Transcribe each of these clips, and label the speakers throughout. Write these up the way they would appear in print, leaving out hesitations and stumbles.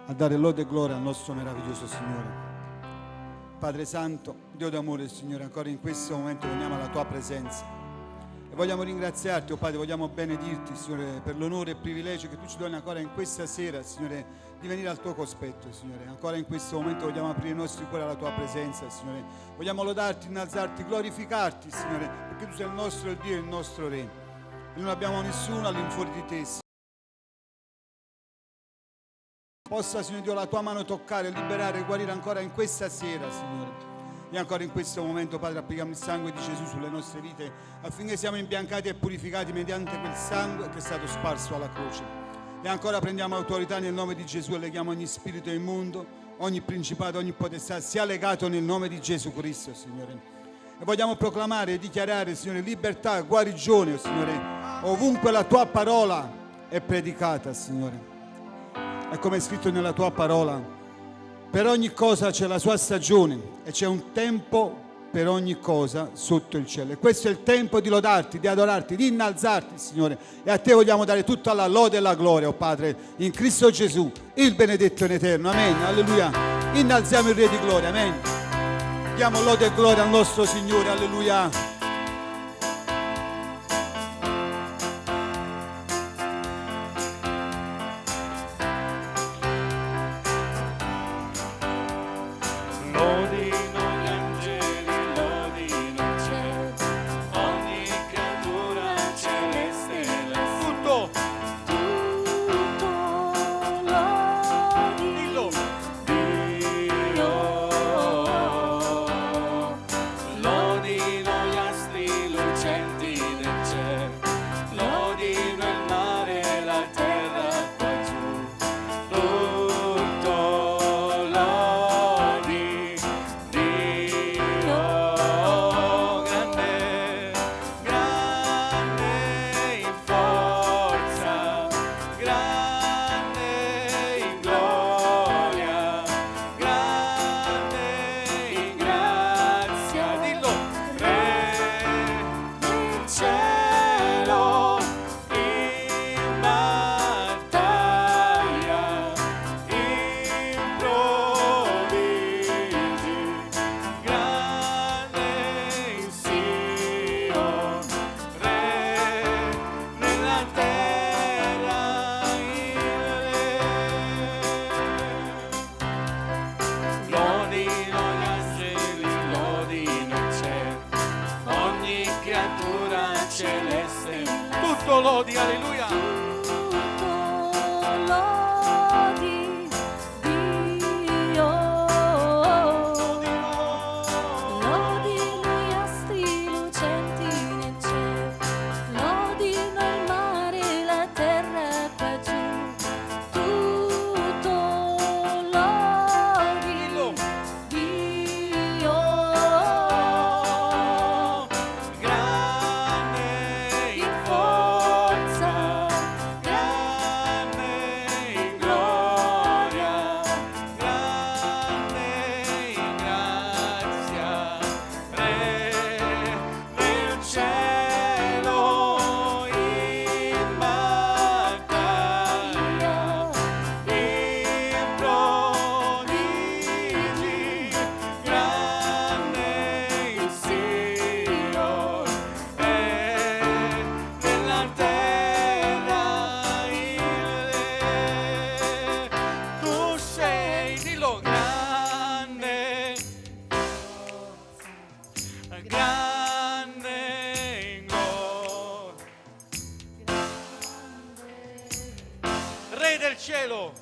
Speaker 1: a dare lode e gloria al nostro meraviglioso Signore. Padre Santo, Dio d'amore, Signore, ancora in questo momento veniamo alla Tua presenza e vogliamo ringraziarti, oh Padre, vogliamo benedirti, Signore, per l'onore e il privilegio che Tu ci doni ancora in questa sera, Signore, di venire al Tuo cospetto, Signore. Ancora in questo momento vogliamo aprire i nostri cuori alla Tua presenza, Signore. Vogliamo lodarti, innalzarti, glorificarti, Signore, perché Tu sei il nostro Dio e il nostro Re e non abbiamo nessuno all'infuori di Te, Signore. Possa, Signore Dio, la Tua mano toccare, liberare, guarire ancora in questa sera, Signore. E ancora in questo momento, Padre, applichiamo il sangue di Gesù sulle nostre vite affinché siamo imbiancati e purificati mediante quel sangue che è stato sparso alla croce. E ancora prendiamo autorità nel nome di Gesù e leghiamo ogni spirito immondo, ogni principato, ogni potestà, sia legato nel nome di Gesù Cristo, Signore. E vogliamo proclamare e dichiarare, Signore, libertà, guarigione, Signore, ovunque la Tua parola è predicata, Signore. E come è scritto nella Tua parola, per ogni cosa c'è la sua stagione e c'è un tempo per ogni cosa sotto il cielo. E questo è il tempo di lodarti, di adorarti, di innalzarti, Signore. E a Te vogliamo dare tutta la lode e la gloria, oh Padre, in Cristo Gesù, il benedetto in eterno. Amen. Alleluia. Innalziamo il Re di gloria. Amen. Diamo lode e gloria al nostro Signore. Alleluia.
Speaker 2: Lodi, alleluia.
Speaker 3: Lodi Dio, lodino gli astri lucenti nel cielo, lodino il mare, la terra qua giù, tutto lodi Dio.
Speaker 2: Re del cielo.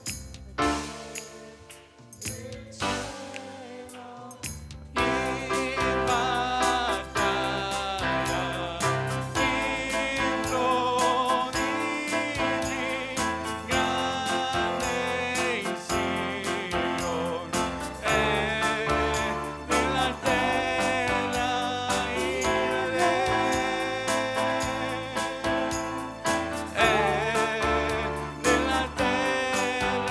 Speaker 3: Nella terra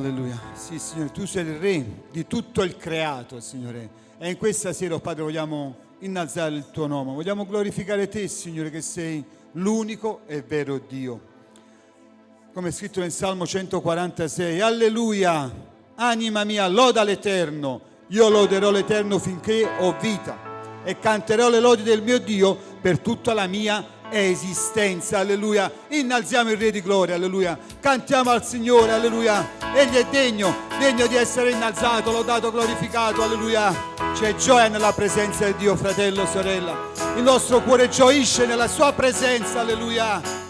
Speaker 1: Alleluia. Sì, Signore, tu sei il Re di tutto il creato, Signore. E in questa sera, oh Padre, vogliamo innalzare il tuo nome. Vogliamo glorificare te, Signore, che sei l'unico e vero Dio. Come è scritto nel Salmo 146. Alleluia. Anima mia, loda l'Eterno. Io loderò l'Eterno finché ho vita. E canterò le lodi del mio Dio per tutta la mia esistenza. Alleluia. Innalziamo il Re di gloria. Alleluia. Cantiamo al Signore. Alleluia. Egli è degno di essere innalzato, lodato, glorificato. Alleluia. C'è gioia nella presenza di Dio, fratello, sorella. Il nostro cuore gioisce nella sua presenza. Alleluia.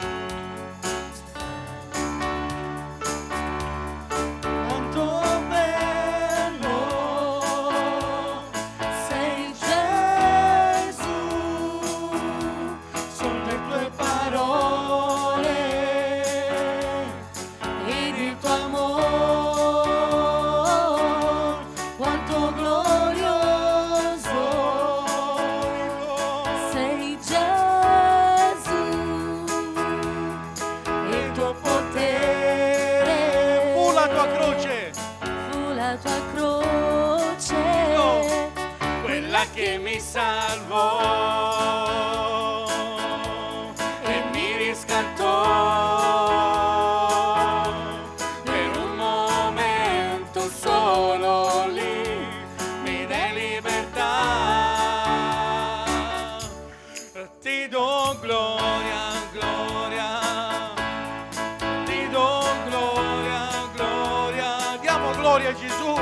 Speaker 2: Che mi salvò e mi riscattò per un momento solo lì, mi dai libertà. Ti do gloria, gloria, ti do gloria, gloria, diamo gloria a Gesù.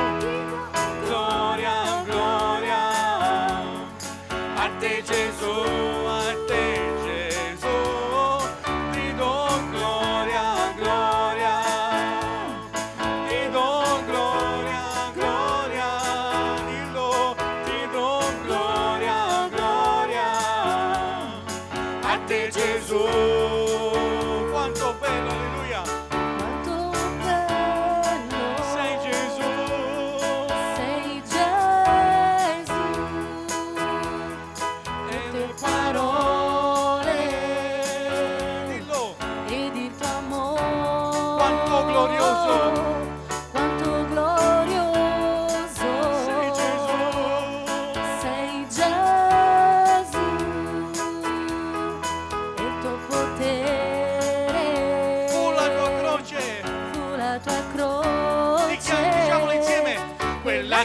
Speaker 2: Gloria, gloria a te Gesù, a te Gesù, ti do gloria, gloria, ti do gloria, gloria, dillo, ti do gloria, gloria, a te Gesù, quanto bello, alleluia.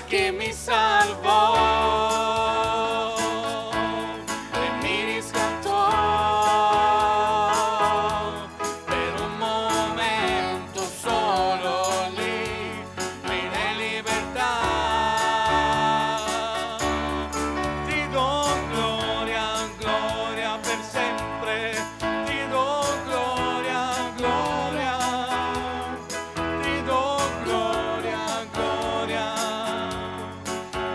Speaker 2: Che mi salvò e mi riscattò per un momento solo lì, mi dai libertà. Ti do gloria, gloria per sempre, ti do gloria, gloria, ti do gloria, gloria.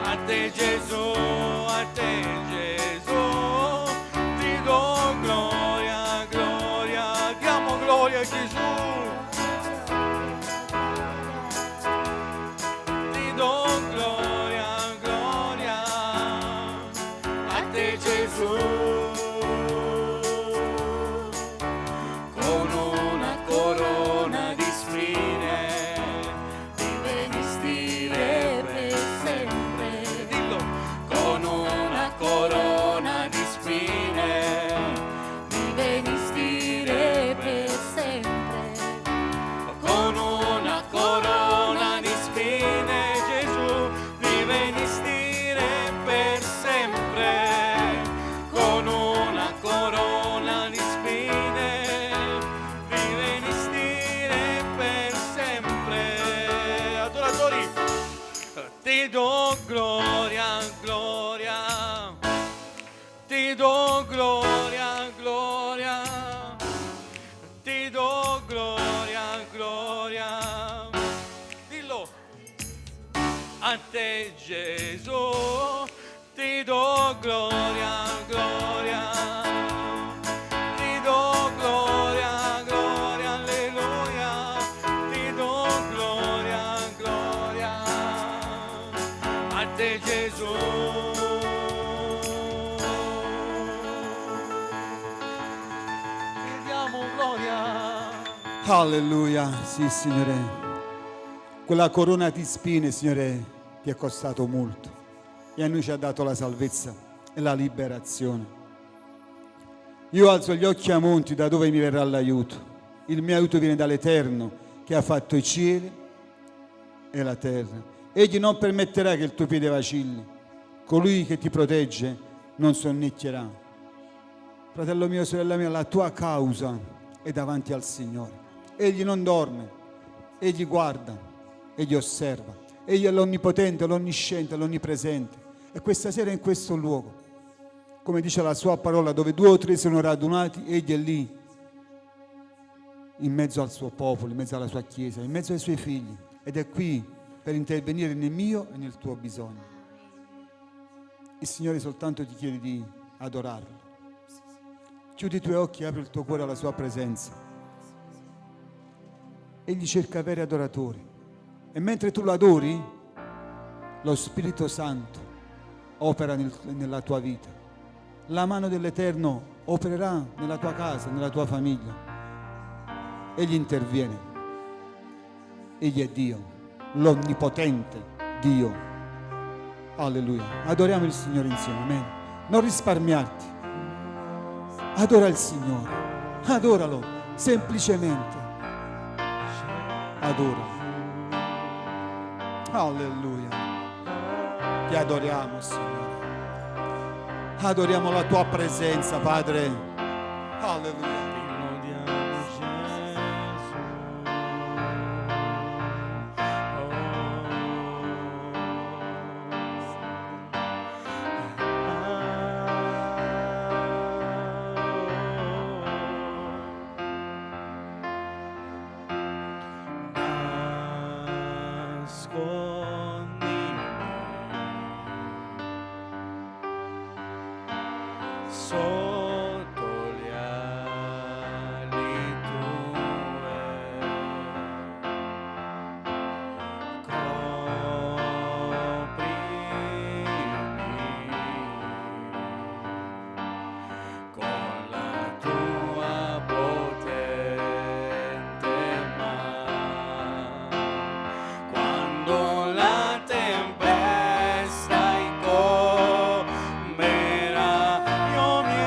Speaker 2: A te Gesù, a te Gesù, ti do gloria, gloria, diamo gloria a Gesù. Ti do gloria, gloria, a te Gesù. Con una corona di spine ti vestire per sempre. Con una corona di spine mi vestire per sempre. Con una corona di spine Gesù mi vestire per sempre. Con una corona di spine mi vestire per sempre. Adoratori, ti do gloria, gloria, ti do gloria, gloria, ti do gloria, gloria, dillo, a te Gesù, ti do gloria, gloria, ti do gloria, gloria, alleluia, ti do gloria, gloria, a te Gesù. Ti diamo gloria.
Speaker 1: Alleluia. Sì, Signore. Quella corona di spine, Signore, ti è costato molto e a noi ci ha dato la salvezza e la liberazione. Io alzo gli occhi a monti, da dove mi verrà l'aiuto. Il mio aiuto viene dall'Eterno che ha fatto i cieli e la terra. Egli non permetterà che il tuo piede vacilli. Colui che ti protegge non sonnecchierà. Fratello mio, sorella mia, la tua causa è davanti al Signore. Egli non dorme, Egli guarda, Egli osserva. Egli è l'onnipotente, l'onnisciente, l'onnipresente. E questa sera in questo luogo, come dice la sua parola, dove 2 o 3 sono radunati, Egli è lì, in mezzo al suo popolo, in mezzo alla sua chiesa, in mezzo ai suoi figli. Ed è qui per intervenire nel mio e nel tuo bisogno. Il Signore soltanto ti chiede di adorarlo. Chiudi i tuoi occhi e apri il tuo cuore alla sua presenza. Egli cerca veri adoratori. E mentre tu lo adori, lo Spirito Santo opera nella tua vita. La mano dell'Eterno opererà nella tua casa, nella tua famiglia. Egli interviene. Egli è Dio, l'onnipotente Dio. Alleluia. Adoriamo il Signore insieme. Amen. Non risparmiarti. Adora il Signore. Adoralo semplicemente. Adora. Alleluia. Ti adoriamo, Signore. Adoriamo la tua presenza, Padre. Alleluia.
Speaker 2: Sotto le ali tue, coprimi con la tua potente mano. Quando la tempesta incomberà, io mi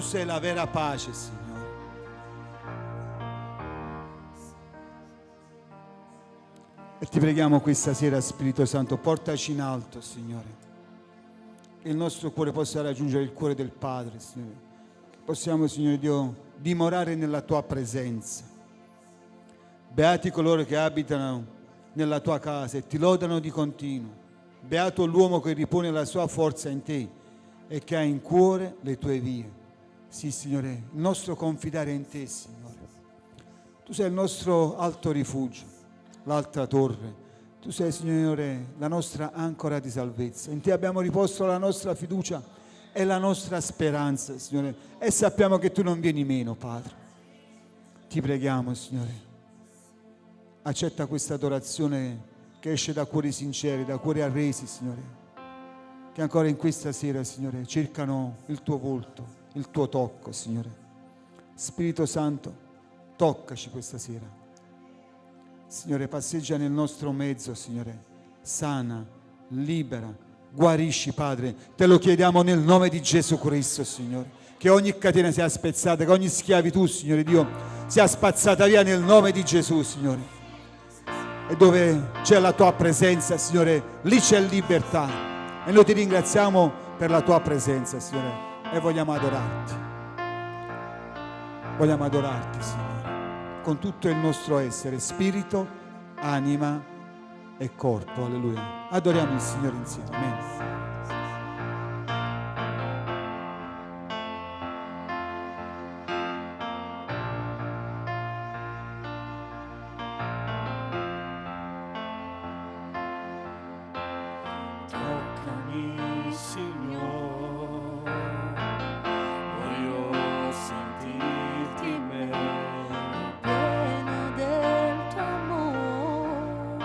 Speaker 1: sei la vera pace, Signore. E ti preghiamo questa sera, Spirito Santo, portaci in alto, Signore. Che il nostro cuore possa raggiungere il cuore del Padre, Signore. Che possiamo, Signore Dio, dimorare nella Tua presenza. Beati coloro che abitano nella Tua casa e ti lodano di continuo. Beato l'uomo che ripone la sua forza in te e che ha in cuore le Tue vie. Sì, Signore, il nostro confidare in Te, Signore. Tu sei il nostro alto rifugio, l'alta torre. Tu sei, Signore, la nostra ancora di salvezza. In Te abbiamo riposto la nostra fiducia e la nostra speranza, Signore. E sappiamo che Tu non vieni meno, Padre. Ti preghiamo, Signore. Accetta questa adorazione che esce da cuori sinceri, da cuori arresi, Signore. Che ancora in questa sera, Signore, cercano il Tuo volto, il Tuo tocco, Signore. Spirito Santo, toccaci questa sera. Signore, passeggia nel nostro mezzo, Signore, sana, libera, guarisci, Padre. Te lo chiediamo nel nome di Gesù Cristo, Signore. Che ogni catena sia spezzata, che ogni schiavitù, Signore Dio, sia spazzata via nel nome di Gesù, Signore. E dove c'è la Tua presenza, Signore, lì c'è libertà. E noi ti ringraziamo per la Tua presenza, Signore. E vogliamo adorarti. Vogliamo adorarti, Signore, con tutto il nostro essere, spirito, anima e corpo. Alleluia. Adoriamo il Signore insieme. Amen.
Speaker 2: Toccami, Signore, voglio sentirti meglio.
Speaker 3: pieno del tuo amore,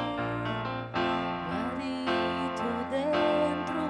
Speaker 3: guarito dentro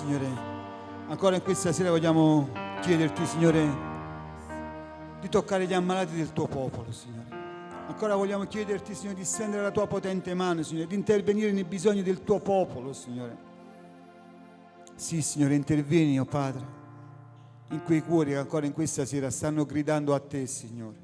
Speaker 1: Signore, ancora in questa sera vogliamo chiederti, Signore, di toccare gli ammalati del tuo popolo, Signore. Ancora vogliamo chiederti, Signore, di stendere la tua potente mano, Signore, di intervenire nei bisogni del tuo popolo, Signore. Sì, Signore, intervieni, oh Padre, in quei cuori che ancora in questa sera stanno gridando a te, Signore.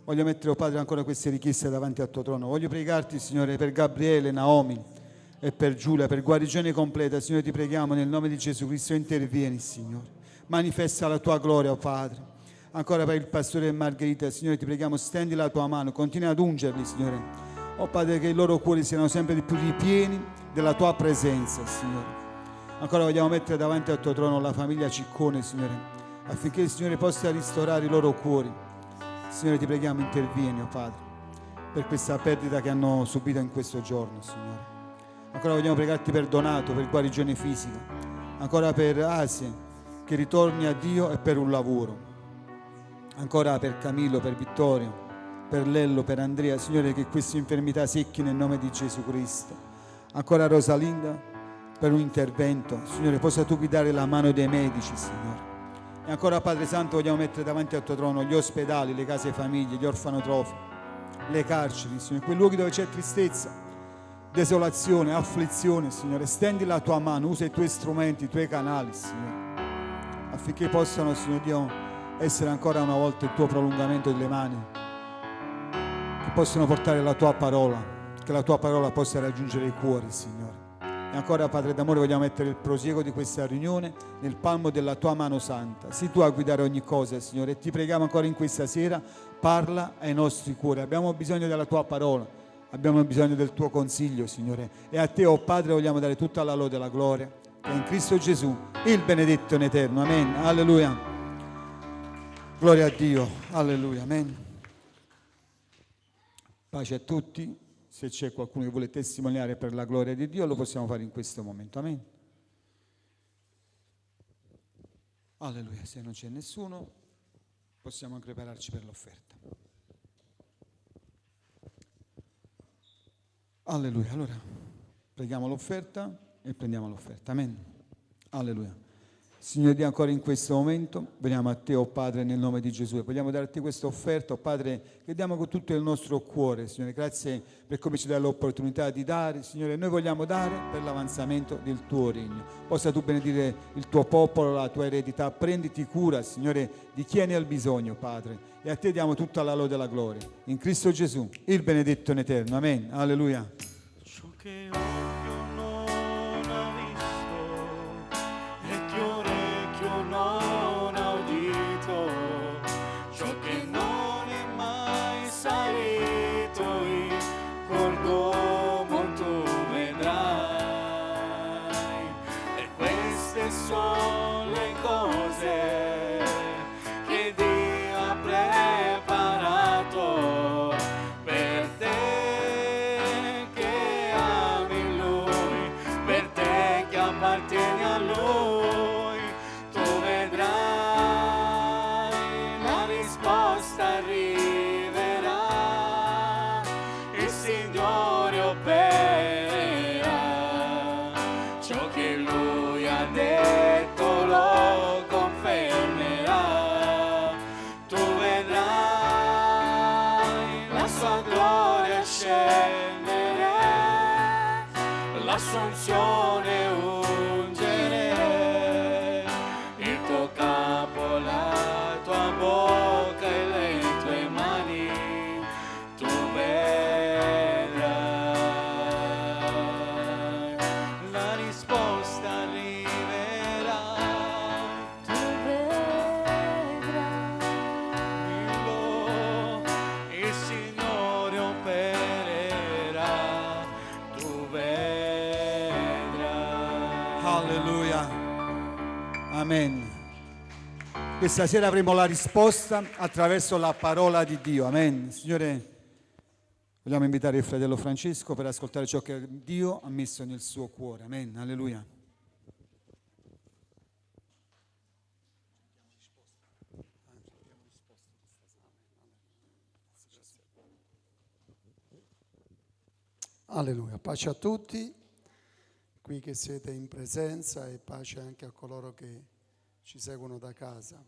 Speaker 1: Voglio mettere, oh Padre, ancora queste richieste davanti al tuo trono. Voglio pregarti, Signore, per Gabriele, Naomi e per Giulia, per guarigione completa. Signore, ti preghiamo nel nome di Gesù Cristo, intervieni, Signore. Manifesta la tua gloria, oh Padre. Ancora per il pastore e Margherita, Signore, ti preghiamo, stendi la tua mano, continua ad ungerli, Signore. Oh Padre, che i loro cuori siano sempre di più ripieni della tua presenza, Signore. Ancora vogliamo mettere davanti al tuo trono la famiglia Ciccone, Signore, affinché il Signore possa ristorare i loro cuori. Signore, ti preghiamo, intervieni, oh Padre, per questa perdita che hanno subito in questo giorno, Signore. Ancora vogliamo pregarti per Donato, per guarigione fisica. Ancora per Asia, che ritorni a Dio, e per un lavoro. Ancora per Camillo, per Vittorio, per Lello, per Andrea, Signore, che queste infermità secchi nel nome di Gesù Cristo. Ancora Rosalinda, per un intervento, Signore, possa tu guidare la mano dei medici, Signore. E ancora, Padre Santo, vogliamo mettere davanti al tuo trono gli ospedali, le case famiglie, gli orfanotrofi, le carceri, Signore, quei luoghi dove c'è tristezza, desolazione, afflizione, Signore. Stendi la tua mano, usa i tuoi strumenti, i tuoi canali, Signore, affinché possano, Signore Dio, essere ancora una volta il tuo prolungamento delle mani, che possono portare la tua parola, che la tua parola possa raggiungere i cuori, Signore. E ancora, Padre d'amore, vogliamo mettere il prosieguo di questa riunione nel palmo della tua mano santa. Sii tu a guidare ogni cosa, Signore, e ti preghiamo ancora in questa sera, parla ai nostri cuori. Abbiamo bisogno della tua parola, abbiamo bisogno del tuo consiglio, Signore, e a te, oh Padre, vogliamo dare tutta la lode e la gloria, che è in Cristo Gesù, il benedetto in eterno. Amen. Alleluia. Gloria a Dio, alleluia, amen. Pace a tutti. Se c'è qualcuno che vuole testimoniare per la gloria di Dio, lo possiamo fare in questo momento, amen. Alleluia, se non c'è nessuno, possiamo anche prepararci per l'offerta. Alleluia, allora preghiamo l'offerta e prendiamo l'offerta, amen. Alleluia. Signore Dio, ancora in questo momento veniamo a te, oh Padre, nel nome di Gesù, e vogliamo darti questa offerta, oh Padre, che diamo con tutto il nostro cuore. Signore, grazie per come ci dai l'opportunità di dare. Signore, noi vogliamo dare per l'avanzamento del tuo regno. Possa tu benedire il tuo popolo, la tua eredità. Prenditi cura, Signore, di chi ne ha il bisogno, Padre, e a te diamo tutta la lode e la gloria. In Cristo Gesù, il benedetto in eterno. Amen. Alleluia.
Speaker 2: Ciò che occhio non ha visto e che orecchio non ha udito, ciò che non è mai salito in cordomo tu vedrai. E queste sono le cose che Dio ha preparato per te che ami Lui, per te che appartieni a Lui. Tu vedrai, la risposta arriverà, il Signore opererà, ciò che Lui ha detto lo confermerà. Tu vedrai la sua gloria scendere, l'assunzione ungere, il tuo capo, la tua bocca e le tue mani. Tu vedrai, la risposta arriverà.
Speaker 3: Tu vedrai.
Speaker 2: Il Signore opererà, tu vedrai.
Speaker 1: Alleluia. Amen. Questa sera avremo la risposta attraverso la parola di Dio. Amen. Signore, vogliamo invitare il fratello Francesco per ascoltare ciò che Dio ha messo nel suo cuore. Amen. Alleluia.
Speaker 4: Alleluia, pace a tutti. qui che siete in presenza e pace anche a coloro che ci seguono da casa.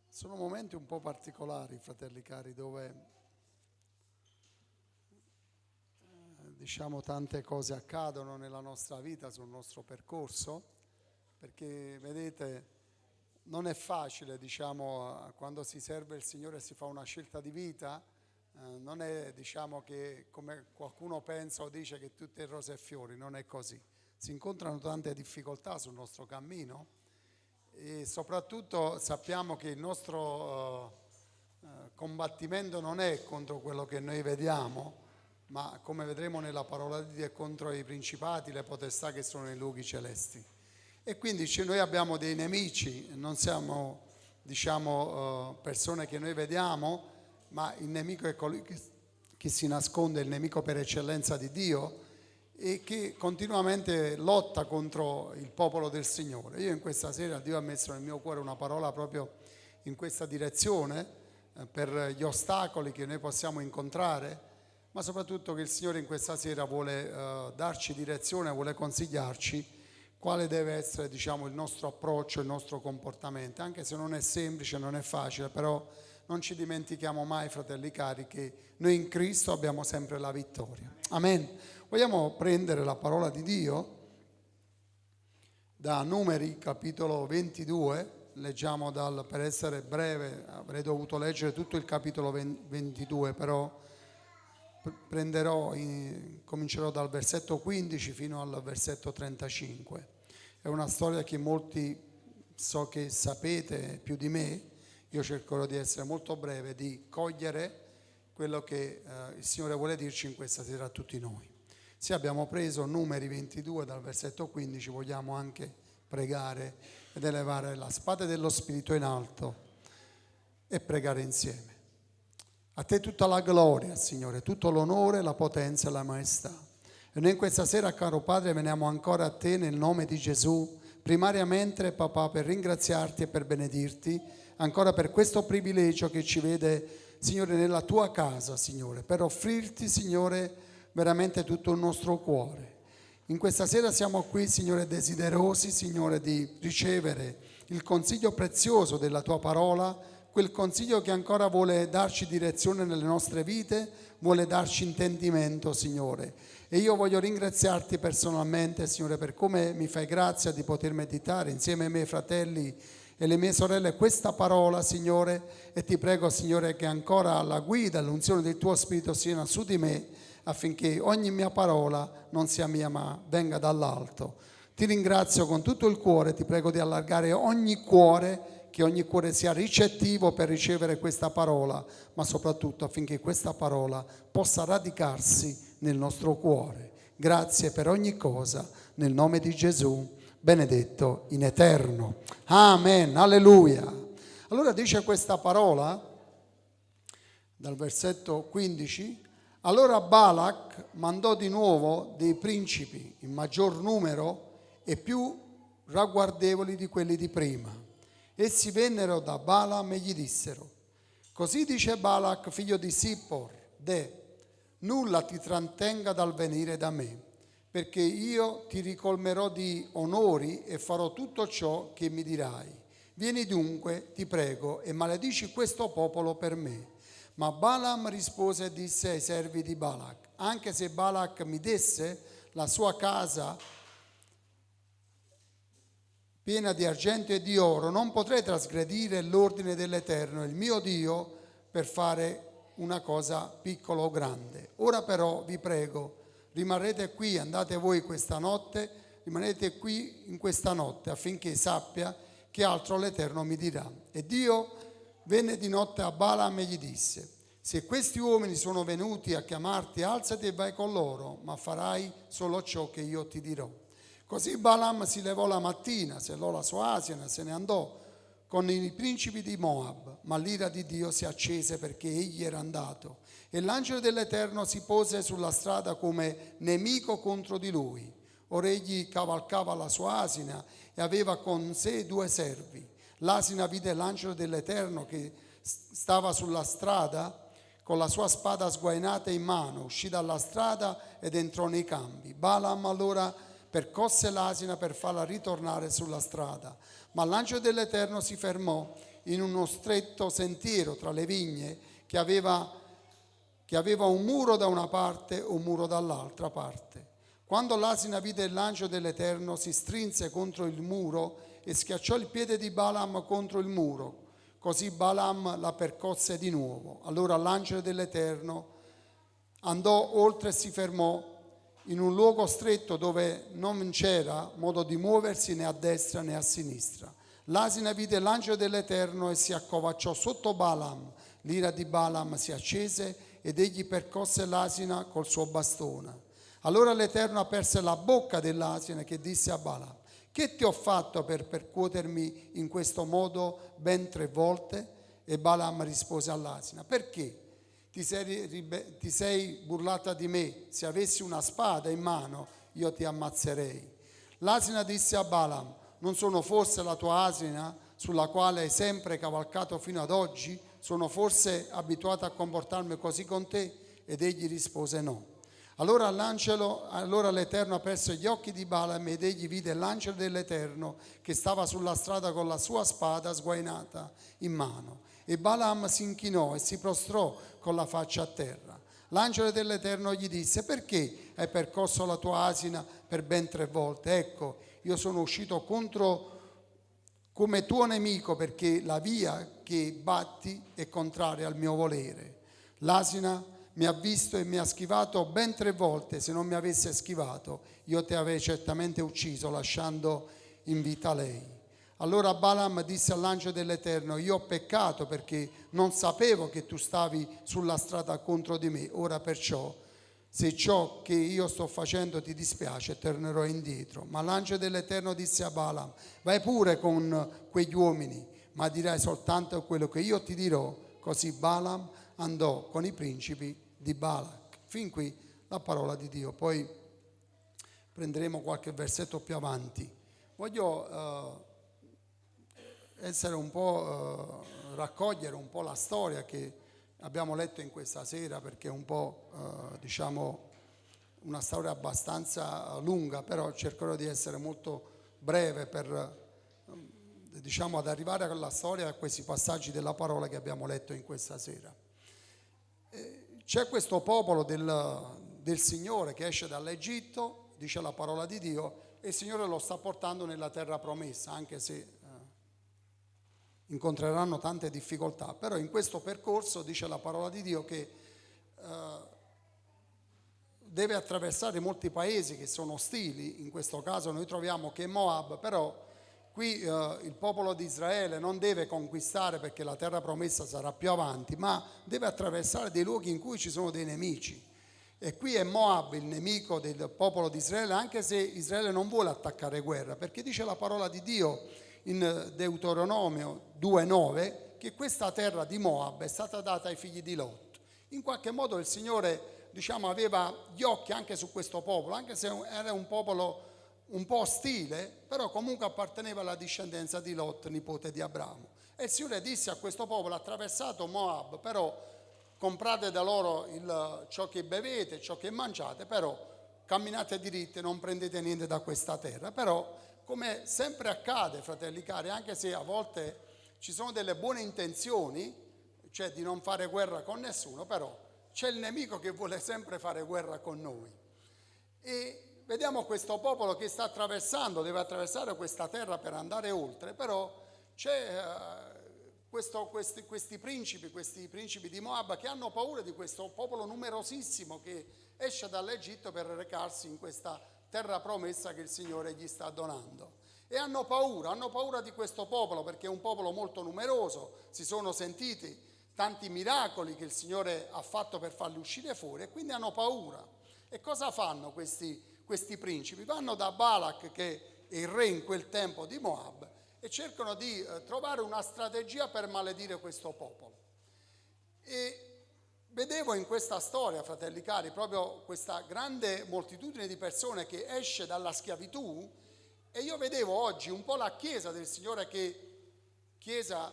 Speaker 4: Sono momenti un po' particolari, fratelli cari, dove diciamo tante cose accadono nella nostra vita, sul nostro percorso, perché vedete non è facile, diciamo, quando si serve il Signore e si fa una scelta di vita, non è, diciamo, che come qualcuno pensa o dice che tutto è rose e fiori, non è così. Si incontrano tante difficoltà sul nostro cammino e soprattutto sappiamo che il nostro combattimento non è contro quello che noi vediamo, ma come vedremo nella parola di Dio è contro i principati, le potestà che sono nei luoghi celesti. E quindi noi abbiamo dei nemici, non siamo, diciamo, persone che noi vediamo, ma il nemico è colui che si nasconde, il nemico per eccellenza di Dio e che continuamente lotta contro il popolo del Signore. Io in questa sera Dio ha messo nel mio cuore una parola proprio in questa direzione per gli ostacoli che noi possiamo incontrare, ma soprattutto che il Signore in questa sera vuole darci direzione, vuole consigliarci quale deve essere, diciamo, il nostro approccio, il nostro comportamento, anche se non è semplice, non è facile, però non ci dimentichiamo mai, fratelli cari, che noi in Cristo abbiamo sempre la vittoria. Amen. Vogliamo prendere la parola di Dio da Numeri, capitolo 22, leggiamo per essere breve, avrei dovuto leggere tutto il capitolo 22, però comincerò dal versetto 15 fino al versetto 35. È una storia che molti so che sapete più di me, io cercherò di essere molto breve, di cogliere quello che il Signore vuole dirci in questa sera a tutti noi. Se abbiamo preso Numeri 22 dal versetto 15, vogliamo anche pregare ed elevare la spada dello Spirito in alto e pregare insieme. A te tutta la gloria, Signore, tutto l'onore, la potenza e la maestà. E noi in questa sera, caro Padre, veniamo ancora a te nel nome di Gesù, primariamente, papà, per ringraziarti e per benedirti, ancora per questo privilegio che ci vede, Signore, nella tua casa, Signore, per offrirti, Signore, veramente tutto il nostro cuore. In questa sera siamo qui, Signore, desiderosi, Signore, di ricevere il consiglio prezioso della tua parola, quel consiglio che ancora vuole darci direzione nelle nostre vite, vuole darci intendimento, Signore. E io voglio ringraziarti personalmente, Signore, per come mi fai grazia di poter meditare insieme ai miei fratelli e le mie sorelle questa parola, Signore, e ti prego, Signore, che ancora la guida, l'unzione del tuo Spirito siano su di me, affinché ogni mia parola non sia mia ma venga dall'alto. Ti ringrazio con tutto il cuore, ti prego di allargare ogni cuore, che ogni cuore sia ricettivo per ricevere questa parola, ma soprattutto affinché questa parola possa radicarsi nel nostro cuore. Grazie per ogni cosa, nel nome di Gesù, benedetto in eterno. Amen, alleluia. Allora dice questa parola, dal versetto 15, allora Balak mandò di nuovo dei principi in maggior numero e più ragguardevoli di quelli di prima. Essi vennero da Balaam e gli dissero: così dice Balak, figlio di Zippor, nulla ti trattenga dal venire da me, perché io ti ricolmerò di onori e farò tutto ciò che mi dirai. Vieni dunque, ti prego, e maledici questo popolo per me. Ma Balaam rispose e disse ai servi di Balak: anche se Balak mi desse la sua casa piena di argento e di oro, non potrei trasgredire l'ordine dell'Eterno, il mio Dio, per fare una cosa piccola o grande. Ora però vi prego, rimarrete qui, andate voi questa notte, rimanete qui in questa notte, affinché sappia che altro l'Eterno mi dirà. E Dio venne di notte a Balaam e gli disse: se questi uomini sono venuti a chiamarti, alzati e vai con loro, ma farai solo ciò che io ti dirò. Così Balaam si levò la mattina, sellò la sua asina, se ne andò con i principi di Moab, ma l'ira di Dio si accese perché egli era andato. E l'angelo dell'Eterno si pose sulla strada come nemico contro di lui. Ora egli cavalcava la sua asina e aveva con sé 2 servi. L'asina vide l'angelo dell'Eterno che stava sulla strada con la sua spada sguainata in mano, uscì dalla strada ed entrò nei campi. Balaam allora percosse l'asina per farla ritornare sulla strada, ma l'angelo dell'Eterno si fermò in uno stretto sentiero tra le vigne che aveva un muro da una parte e un muro dall'altra parte. Quando l'asina vide l'angelo dell'Eterno, si strinse contro il muro e schiacciò il piede di Balaam contro il muro. Così Balaam la percosse di nuovo. Allora l'angelo dell'Eterno andò oltre e si fermò in un luogo stretto dove non c'era modo di muoversi né a destra né a sinistra. L'asina vide l'angelo dell'Eterno e si accovacciò sotto Balaam. L'ira di Balaam si accese ed egli percosse l'asina col suo bastone. Allora l'Eterno aperse la bocca dell'asina che disse a Balaam: che ti ho fatto per percuotermi in questo modo ben 3 volte? E Balaam rispose all'asina: perché ti sei burlata di me? Se avessi una spada in mano io ti ammazzerei. L'asina disse a Balaam: non sono forse la tua asina sulla quale hai sempre cavalcato fino ad oggi? Sono forse abituata a comportarmi così con te? Ed egli rispose no. Allora l'Eterno aperse gli occhi di Balaam ed egli vide l'angelo dell'Eterno che stava sulla strada con la sua spada sguainata in mano. E Balaam si inchinò e si prostrò con la faccia a terra. L'angelo dell'Eterno gli disse: perché hai percosso la tua asina per ben 3 volte? Ecco, io sono uscito contro come tuo nemico, perché la via che batti è contraria al mio volere. L'asina mi ha visto e mi ha schivato ben 3 volte. Se non mi avesse schivato, io ti avrei certamente ucciso, lasciando in vita lei. Allora Balaam disse all'angelo dell'Eterno: io ho peccato perché non sapevo che tu stavi sulla strada contro di me. Ora perciò, se ciò che io sto facendo ti dispiace, tornerò indietro. Ma l'angelo dell'Eterno disse a Balaam: vai pure con quegli uomini, ma dirai soltanto quello che io ti dirò. Così Balaam andò con i principi di Balak. Fin qui la parola di Dio. Poi prenderemo qualche versetto più avanti. Voglio essere un po' raccogliere un po' la storia che abbiamo letto in questa sera, perché è un po' una storia abbastanza lunga, però cercherò di essere molto breve per ad arrivare alla storia, a questi passaggi della parola che abbiamo letto in questa sera. C'è questo popolo del Signore che esce dall'Egitto, dice la parola di Dio, e il Signore lo sta portando nella terra promessa, anche se incontreranno tante difficoltà. Però in questo percorso dice la parola di Dio che deve attraversare molti paesi che sono ostili. In questo caso noi troviamo che Moab, però qui il popolo di Israele non deve conquistare, perché la terra promessa sarà più avanti, ma deve attraversare dei luoghi in cui ci sono dei nemici. E qui è Moab il nemico del popolo di Israele, anche se Israele non vuole attaccare guerra, perché dice la parola di Dio in Deuteronomio 2,9 che questa terra di Moab è stata data ai figli di Lot. In qualche modo il Signore, aveva gli occhi anche su questo popolo, anche se era un popolo un po' ostile, però comunque apparteneva alla discendenza di Lot, nipote di Abramo. E il Signore disse a questo popolo: attraversato Moab, però comprate da loro ciò che bevete, ciò che mangiate, però camminate diritti, non prendete niente da questa terra. Però, come sempre accade, fratelli cari, anche se a volte ci sono delle buone intenzioni, cioè di non fare guerra con nessuno, però c'è il nemico che vuole sempre fare guerra con noi. E vediamo questo popolo che sta attraversando, deve attraversare questa terra per andare oltre, però c'è questi principi di Moab che hanno paura di questo popolo numerosissimo che esce dall'Egitto per recarsi in questa terra promessa che il Signore gli sta donando. E hanno paura di questo popolo, perché è un popolo molto numeroso, si sono sentiti tanti miracoli che il Signore ha fatto per farli uscire fuori, e quindi hanno paura. E cosa fanno questi principi? Vanno da Balak, che è il re in quel tempo di Moab, e cercano di trovare una strategia per maledire questo popolo. E vedevo in questa storia, fratelli cari, proprio questa grande moltitudine di persone che esce dalla schiavitù, e io vedevo oggi un po' la Chiesa del Signore, che Chiesa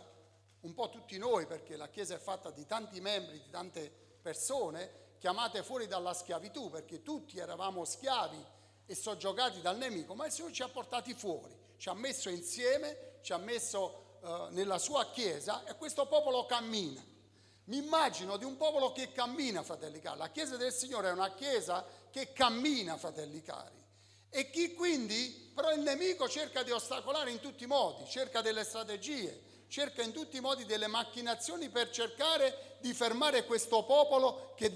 Speaker 4: un po' tutti noi, perché la Chiesa è fatta di tanti membri, di tante persone chiamate fuori dalla schiavitù, perché tutti eravamo schiavi e soggiogati dal nemico, ma il Signore ci ha portati fuori, ci ha messo insieme, ci ha messo nella sua Chiesa, e questo popolo cammina. Mi immagino di un popolo che cammina, fratelli cari. La Chiesa del Signore è una Chiesa che cammina, fratelli cari. E chi quindi, però il nemico cerca di ostacolare in tutti i modi, cerca delle strategie, cerca in tutti i modi delle macchinazioni per cercare di fermare questo popolo che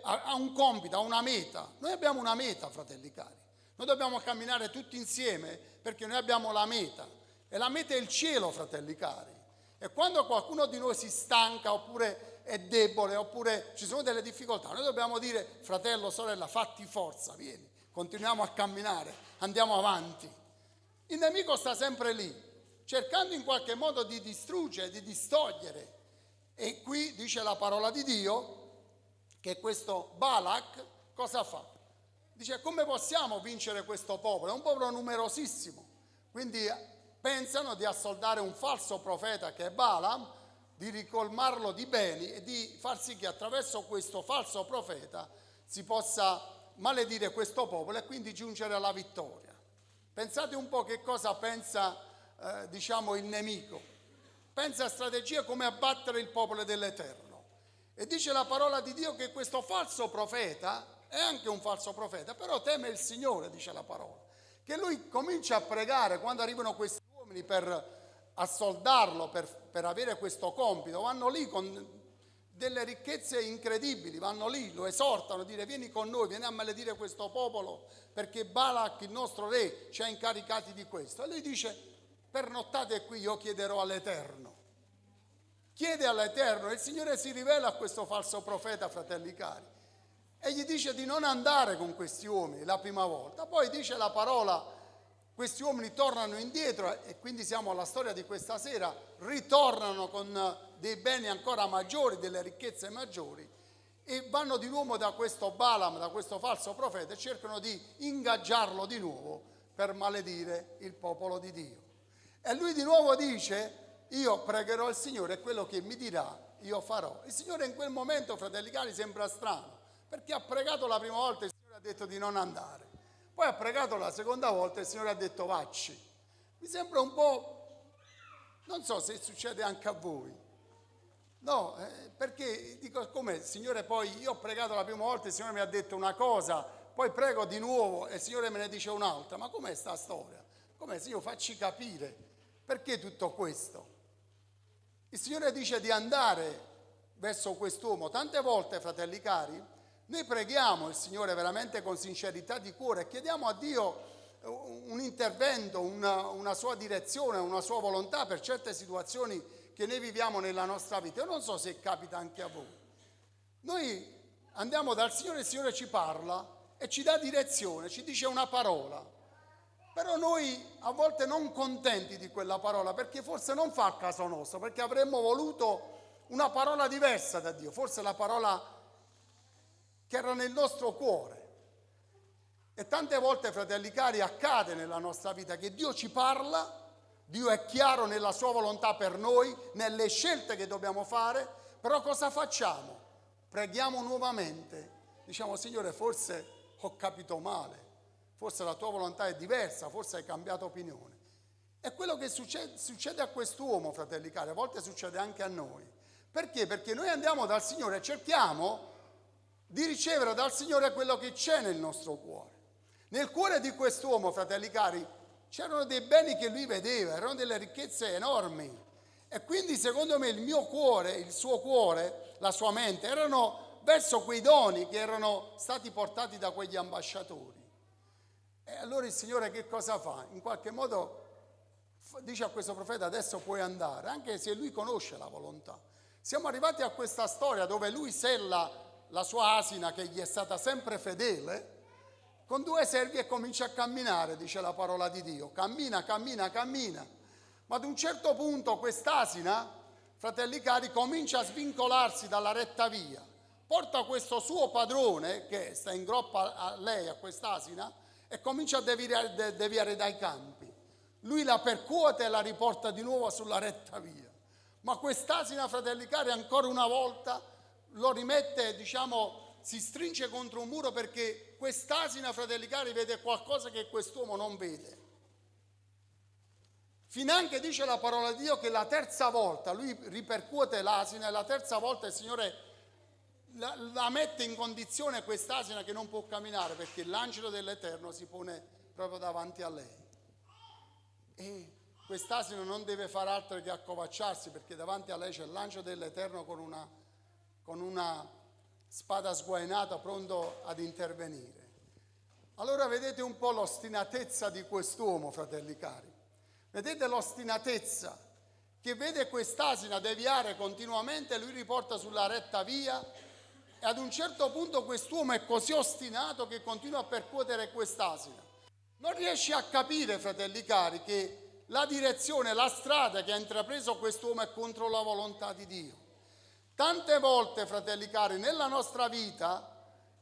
Speaker 4: ha un compito, ha una meta. Noi abbiamo una meta, fratelli cari. Noi dobbiamo camminare tutti insieme perché noi abbiamo la meta. E la meta è il cielo, fratelli cari. E quando qualcuno di noi si stanca, oppure è debole, oppure ci sono delle difficoltà, noi dobbiamo dire: fratello, sorella, fatti forza, vieni, continuiamo a camminare, andiamo avanti. Il nemico sta sempre lì, cercando in qualche modo di distruggere, di distogliere. E qui dice la parola di Dio che questo Balak cosa fa? Dice: come possiamo vincere questo popolo? È un popolo numerosissimo, quindi pensano di assoldare un falso profeta che è Balaam, di ricolmarlo di beni e di far sì che attraverso questo falso profeta si possa maledire questo popolo e quindi giungere alla vittoria. Pensate un po' che cosa pensa il nemico. Pensa a strategie come abbattere il popolo dell'Eterno. E dice la parola di Dio che questo falso profeta è anche un falso profeta, però teme il Signore, dice la parola. Che lui comincia a pregare quando arrivano questi uomini per assoldarlo, per avere questo compito. Vanno lì con delle ricchezze incredibili, vanno lì, lo esortano a dire: vieni con noi, vieni a maledire questo popolo perché Balak, il nostro re, ci ha incaricati di questo. E lui dice: pernottate qui, io chiederò all'Eterno. Chiede all'Eterno e il Signore si rivela a questo falso profeta, fratelli cari, e gli dice di non andare con questi uomini la prima volta. Poi dice la parola: questi uomini tornano indietro, e quindi siamo alla storia di questa sera, ritornano con dei beni ancora maggiori, delle ricchezze maggiori, e vanno di nuovo da questo Balaam, da questo falso profeta, e cercano di ingaggiarlo di nuovo per maledire il popolo di Dio. E lui di nuovo dice: io pregherò il Signore e quello che mi dirà io farò. Il Signore in quel momento, fratelli cari, sembra strano, perché ha pregato la prima volta e il Signore ha detto di non andare. Poi ha pregato la seconda volta e il Signore ha detto vacci. Mi sembra un po', non so se succede anche a voi. No, perché dico: come Signore, poi io ho pregato la prima volta e il Signore mi ha detto una cosa, poi prego di nuovo e il Signore me ne dice un'altra. Ma com'è sta storia? Come Signore, facci capire perché tutto questo? Il Signore dice di andare verso quest'uomo. Tante volte, fratelli cari, noi preghiamo il Signore veramente con sincerità di cuore e chiediamo a Dio un intervento, una sua direzione, una sua volontà per certe situazioni che noi viviamo nella nostra vita. Io non so se capita anche a voi. Noi andiamo dal Signore, il Signore ci parla e ci dà direzione, ci dice una parola. Però noi a volte non contenti di quella parola, perché forse non fa il caso nostro, perché avremmo voluto una parola diversa da Dio, forse la parola che era nel nostro cuore. E tante volte, fratelli cari, accade nella nostra vita che Dio ci parla, Dio è chiaro nella sua volontà per noi, nelle scelte che dobbiamo fare, però cosa facciamo? Preghiamo nuovamente, diciamo: Signore, forse ho capito male, forse la tua volontà è diversa, forse hai cambiato opinione. È quello che succede a quest'uomo, fratelli cari, a volte succede anche a noi. Perché? Perché noi andiamo dal Signore e cerchiamo di ricevere dal Signore quello che c'è nel nostro cuore. Nel cuore di quest'uomo, fratelli cari, c'erano dei beni che lui vedeva, erano delle ricchezze enormi. E quindi, secondo me, il mio cuore, il suo cuore, la sua mente, erano verso quei doni che erano stati portati da quegli ambasciatori. E allora il Signore che cosa fa? In qualche modo dice a questo profeta: adesso puoi andare, anche se lui conosce la volontà. Siamo arrivati a questa storia dove lui sella la sua asina, che gli è stata sempre fedele, con due servi e comincia a camminare, dice la parola di Dio. Cammina, cammina, cammina. Ma ad un certo punto quest'asina, fratelli cari, comincia a svincolarsi dalla retta via. Porta questo suo padrone, che sta in groppa a lei, a quest'asina, e comincia a deviare dai campi. Lui la percuote e la riporta di nuovo sulla retta via. Ma quest'asina, fratelli cari, ancora una volta lo rimette, si stringe contro un muro, perché quest'asina, fratelli cari, vede qualcosa che quest'uomo non vede. Finanche dice la parola di Dio che la terza volta lui ripercuote l'asina, e la terza volta il Signore la mette in condizione quest'asina che non può camminare, perché l'angelo dell'Eterno si pone proprio davanti a lei. E quest'asino non deve fare altro che accovacciarsi, perché davanti a lei c'è l'angelo dell'Eterno con una spada sguainata, pronto ad intervenire. Allora vedete un po' l'ostinatezza di quest'uomo, fratelli cari. Vedete l'ostinatezza che vede quest'asina deviare continuamente, lui riporta sulla retta via, e ad un certo punto quest'uomo è così ostinato che continua a percuotere quest'asina. Non riesce a capire, fratelli cari, che la direzione, la strada che ha intrapreso quest'uomo è contro la volontà di Dio. Tante volte, fratelli cari, nella nostra vita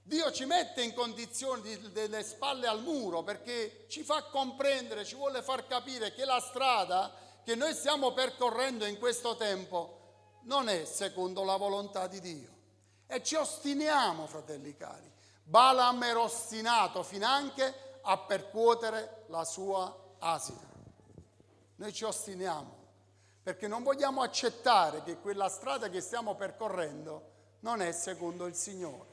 Speaker 4: Dio ci mette in condizioni delle spalle al muro, perché ci fa comprendere, ci vuole far capire che la strada che noi stiamo percorrendo in questo tempo non è secondo la volontà di Dio. E ci ostiniamo, fratelli cari. Balaam era ostinato finanche a percuotere la sua asina. Noi ci ostiniamo perché non vogliamo accettare che quella strada che stiamo percorrendo non è secondo il Signore.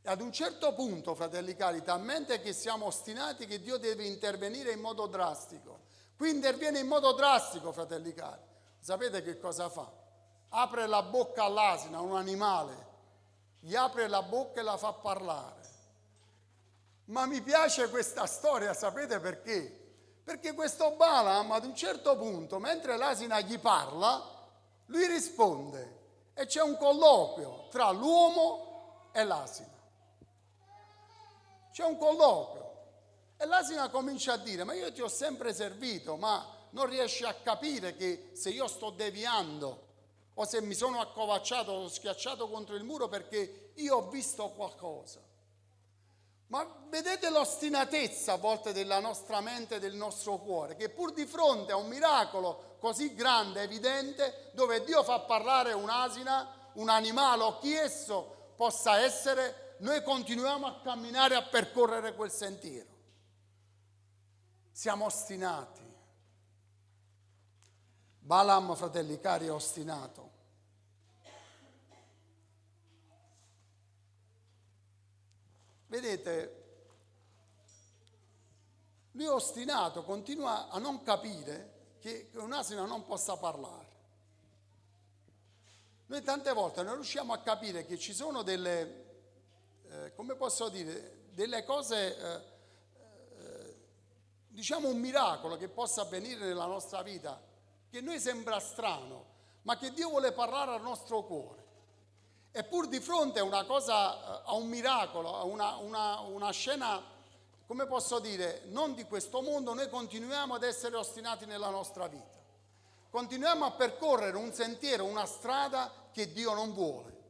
Speaker 4: E ad un certo punto, fratelli cari, talmente che siamo ostinati che Dio deve intervenire in modo drastico. Qui interviene in modo drastico, fratelli cari. Sapete che cosa fa? Apre la bocca all'asina, un animale, gli apre la bocca e la fa parlare. Ma mi piace questa storia, sapete perché? Perché questo Balaam ad un certo punto, mentre l'asina gli parla, lui risponde e c'è un colloquio tra l'uomo e l'asina. C'è un colloquio e l'asina comincia a dire: ma io ti ho sempre servito, ma non riesci a capire che se io sto deviando o se mi sono accovacciato o schiacciato contro il muro perché io ho visto qualcosa. Ma vedete l'ostinatezza a volte della nostra mente e del nostro cuore, che pur di fronte a un miracolo così grande, evidente, dove Dio fa parlare un'asina, un animale o chi esso possa essere, noi continuiamo a camminare, a percorrere quel sentiero. Siamo ostinati. Balaam, fratelli cari, è ostinato. Vedete, lui è ostinato, continua a non capire che un'asina non possa parlare. Noi tante volte non riusciamo a capire che ci sono delle, come posso dire, delle cose, diciamo un miracolo che possa avvenire nella nostra vita, che a noi sembra strano, ma che Dio vuole parlare al nostro cuore. Eppur di fronte a una cosa, a un miracolo, a una scena, come posso dire, non di questo mondo, noi continuiamo ad essere ostinati nella nostra vita. Continuiamo a percorrere un sentiero, una strada che Dio non vuole.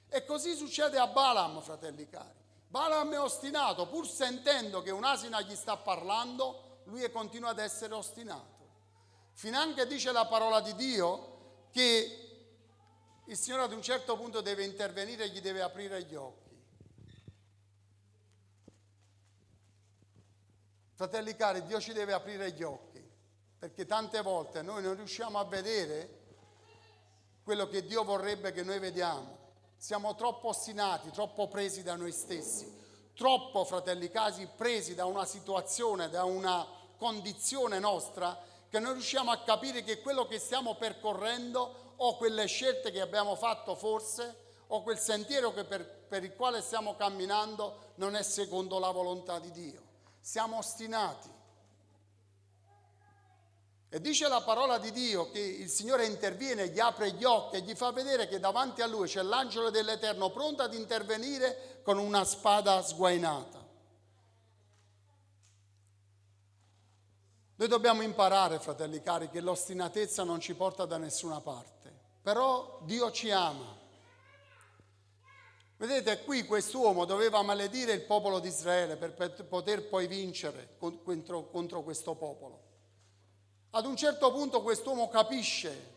Speaker 4: E così succede a Balaam, fratelli cari. Balaam è ostinato, pur sentendo che un'asina gli sta parlando, lui continua ad essere ostinato. Finanche dice la parola di Dio che il Signore ad un certo punto deve intervenire e gli deve aprire gli occhi. Fratelli cari, Dio ci deve aprire gli occhi, perché tante volte noi non riusciamo a vedere quello che Dio vorrebbe che noi vediamo. Siamo troppo ostinati, troppo presi da noi stessi, troppo, fratelli cari, presi da una situazione, da una condizione nostra, che non riusciamo a capire che quello che stiamo percorrendo o quelle scelte che abbiamo fatto forse, o quel sentiero per il quale stiamo camminando non è secondo la volontà di Dio. Siamo ostinati. E dice la parola di Dio che il Signore interviene, gli apre gli occhi e gli fa vedere che davanti a lui c'è l'angelo dell'Eterno pronto ad intervenire con una spada sguainata. Noi dobbiamo imparare, fratelli cari, che l'ostinatezza non ci porta da nessuna parte. Però Dio ci ama. Vedete, qui quest'uomo doveva maledire il popolo di Israele per poter poi vincere contro questo popolo. Ad un certo punto quest'uomo capisce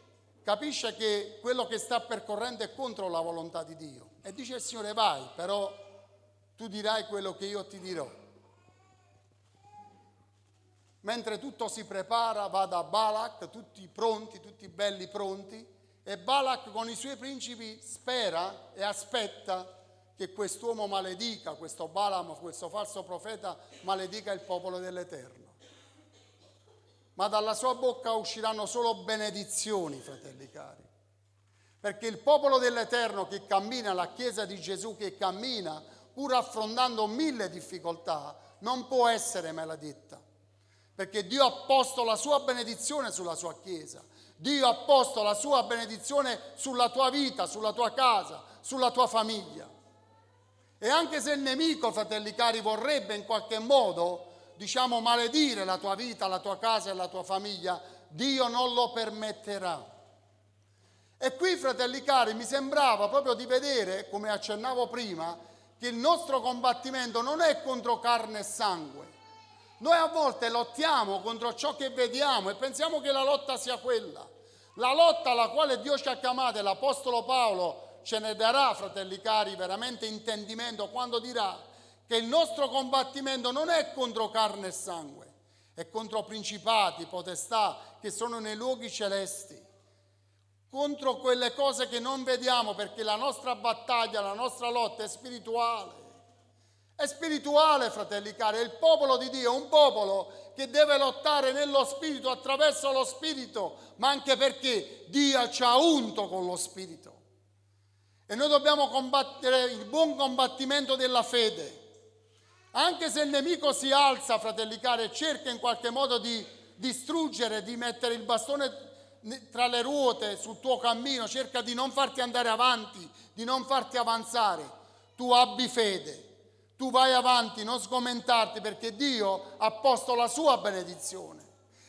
Speaker 4: che quello che sta percorrendo è contro la volontà di Dio e dice al Signore: vai, però tu dirai quello che io ti dirò. Mentre tutto si prepara, va da Balak, tutti pronti, tutti belli pronti, e Balak con i suoi principi spera e aspetta che quest'uomo maledica, questo Balaam, questo falso profeta, maledica il popolo dell'Eterno. Ma dalla sua bocca usciranno solo benedizioni, fratelli cari. Perché il popolo dell'Eterno che cammina, la Chiesa di Gesù che cammina, pur affrontando 1000 difficoltà, non può essere maledetta. Perché Dio ha posto la sua benedizione sulla sua Chiesa. Dio ha posto la sua benedizione sulla tua vita, sulla tua casa, sulla tua famiglia. E anche se il nemico, fratelli cari, vorrebbe in qualche modo, maledire la tua vita, la tua casa e la tua famiglia, Dio non lo permetterà. E qui, fratelli cari, mi sembrava proprio di vedere, come accennavo prima, che il nostro combattimento non è contro carne e sangue. Noi a volte lottiamo contro ciò che vediamo e pensiamo che la lotta sia quella. La lotta alla quale Dio ci ha chiamati, e l'Apostolo Paolo ce ne darà, fratelli cari, veramente intendimento quando dirà che il nostro combattimento non è contro carne e sangue, è contro principati, potestà che sono nei luoghi celesti, contro quelle cose che non vediamo, perché la nostra battaglia, la nostra lotta è spirituale. È spirituale, fratelli cari, è il popolo di Dio, è un popolo che deve lottare nello Spirito, attraverso lo Spirito, ma anche perché Dio ci ha unto con lo Spirito. E noi dobbiamo combattere il buon combattimento della fede. Anche se il nemico si alza, fratelli cari, e cerca in qualche modo di distruggere, di mettere il bastone tra le ruote sul tuo cammino, cerca di non farti andare avanti, di non farti avanzare, tu abbi fede. Tu vai avanti, non sgomentarti, perché Dio ha posto la sua benedizione.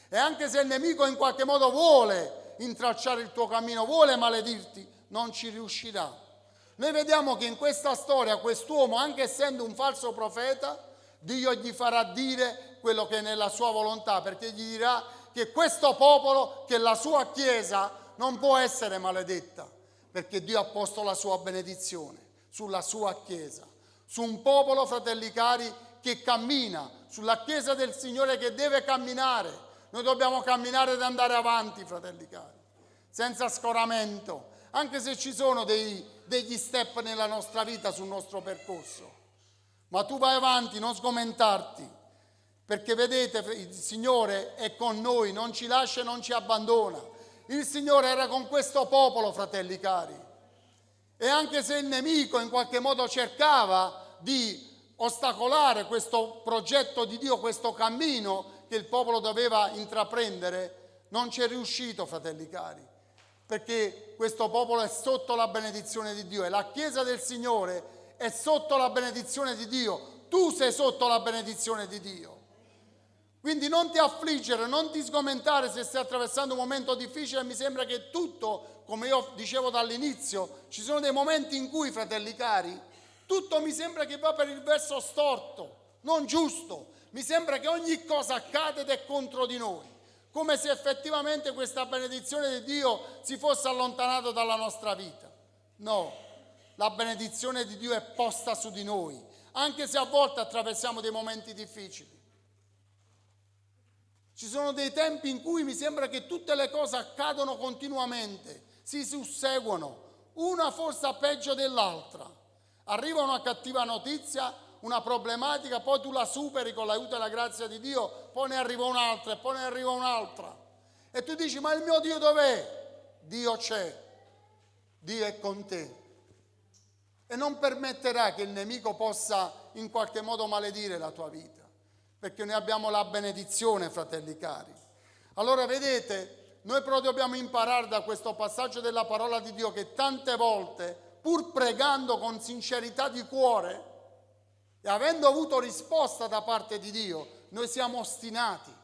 Speaker 4: E anche se il nemico in qualche modo vuole intralciare il tuo cammino, vuole maledirti, non ci riuscirà. Noi vediamo che in questa storia quest'uomo, anche essendo un falso profeta, Dio gli farà dire quello che è nella sua volontà, perché gli dirà che questo popolo, che la sua Chiesa, non può essere maledetta, perché Dio ha posto la sua benedizione sulla sua Chiesa. Su un popolo, fratelli cari, che cammina, sulla Chiesa del Signore che deve camminare. Noi dobbiamo camminare ed andare avanti, fratelli cari, senza scoramento, anche se ci sono degli step nella nostra vita, sul nostro percorso. Ma tu vai avanti, non sgomentarti, perché vedete, il Signore è con noi, non ci lascia e non ci abbandona. Il Signore era con questo popolo, fratelli cari. E anche se il nemico in qualche modo cercava di ostacolare questo progetto di Dio, questo cammino che il popolo doveva intraprendere, non ci è riuscito, fratelli cari, perché questo popolo è sotto la benedizione di Dio e la Chiesa del Signore è sotto la benedizione di Dio. Tu sei sotto la benedizione di Dio. Quindi non ti affliggere, non ti sgomentare se stai attraversando un momento difficile. Mi sembra che tutto, come io dicevo dall'inizio, ci sono dei momenti in cui, fratelli cari, tutto mi sembra che va per il verso storto, non giusto. Mi sembra che ogni cosa accade ed è contro di noi, come se effettivamente questa benedizione di Dio si fosse allontanata dalla nostra vita. No, la benedizione di Dio è posta su di noi, anche se a volte attraversiamo dei momenti difficili. Ci sono dei tempi in cui mi sembra che tutte le cose accadono continuamente, si susseguono, una forse peggio dell'altra. Arriva una cattiva notizia, una problematica, poi tu la superi con l'aiuto e la grazia di Dio, poi ne arriva un'altra e poi ne arriva un'altra. E tu dici: ma il mio Dio dov'è? Dio c'è, Dio è con te. E non permetterà che il nemico possa in qualche modo maledire la tua vita, perché noi abbiamo la benedizione, fratelli cari. Allora vedete, noi però dobbiamo imparare da questo passaggio della parola di Dio che tante volte, pur pregando con sincerità di cuore e avendo avuto risposta da parte di Dio, noi siamo ostinati,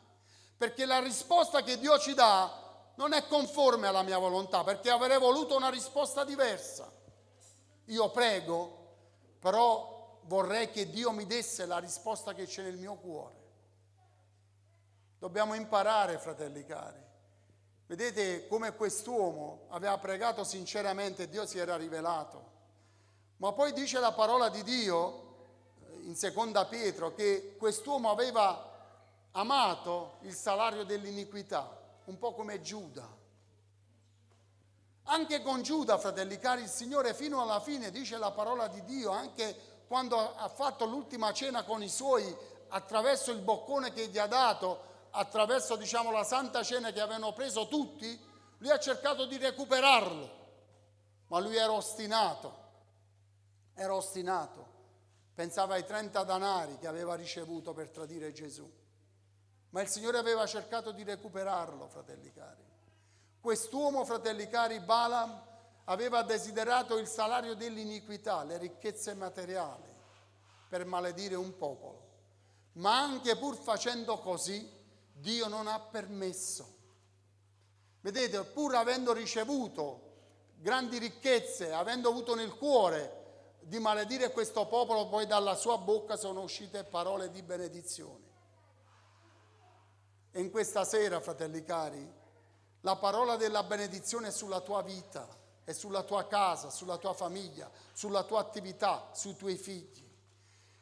Speaker 4: perché la risposta che Dio ci dà non è conforme alla mia volontà, perché avrei voluto una risposta diversa. Io prego, però vorrei che Dio mi desse la risposta che c'è nel mio cuore. Dobbiamo imparare, fratelli cari. Vedete come quest'uomo aveva pregato sinceramente e Dio si era rivelato. Ma poi dice la parola di Dio in seconda Pietro che quest'uomo aveva amato il salario dell'iniquità, un po' come Giuda. Anche con Giuda, fratelli cari, il Signore fino alla fine, dice la parola di Dio, anche quando ha fatto l'ultima cena con i suoi, attraverso il boccone che gli ha dato, attraverso, diciamo, la santa cena che avevano preso tutti, lui ha cercato di recuperarlo, ma lui era ostinato, pensava ai 30 denari che aveva ricevuto per tradire Gesù, ma il Signore aveva cercato di recuperarlo, fratelli cari. Quest'uomo, fratelli cari, Balaam, aveva desiderato il salario dell'iniquità, le ricchezze materiali, per maledire un popolo, ma anche pur facendo così, Dio non ha permesso. Vedete, pur avendo ricevuto grandi ricchezze, avendo avuto nel cuore di maledire questo popolo, poi dalla sua bocca sono uscite parole di benedizione. E in questa sera, fratelli cari, la parola della benedizione è sulla tua vita, è sulla tua casa, sulla tua famiglia, sulla tua attività, sui tuoi figli.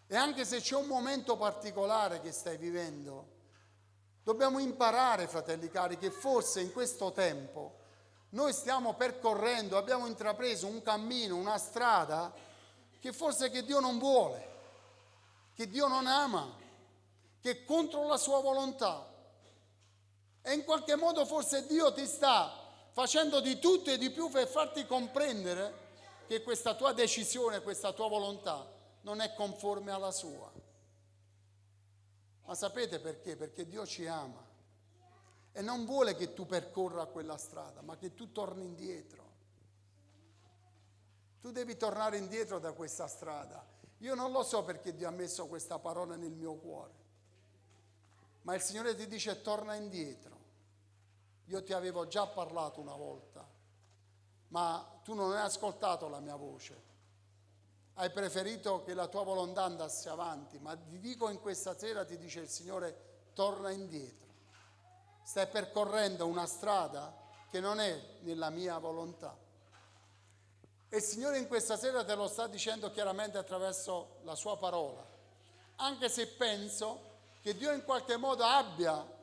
Speaker 4: E anche se c'è un momento particolare che stai vivendo, dobbiamo imparare, fratelli cari, che forse in questo tempo noi stiamo percorrendo, abbiamo intrapreso un cammino, una strada che forse che Dio non vuole, che Dio non ama, che è contro la sua volontà. E in qualche modo forse Dio ti sta facendo di tutto e di più per farti comprendere che questa tua decisione, questa tua volontà non è conforme alla sua. Ma sapete perché? Perché Dio ci ama e non vuole che tu percorra quella strada, ma che tu torni indietro. Tu devi tornare indietro da questa strada. Io non lo so perché Dio ha messo questa parola nel mio cuore, ma il Signore ti dice torna indietro. Io ti avevo già parlato una volta, ma tu non hai ascoltato la mia voce. Hai preferito che la tua volontà andasse avanti, ma ti dico in questa sera, ti dice il Signore, torna indietro. Stai percorrendo una strada che non è nella mia volontà. E il Signore in questa sera te lo sta dicendo chiaramente attraverso la sua parola. Anche se penso che Dio in qualche modo abbia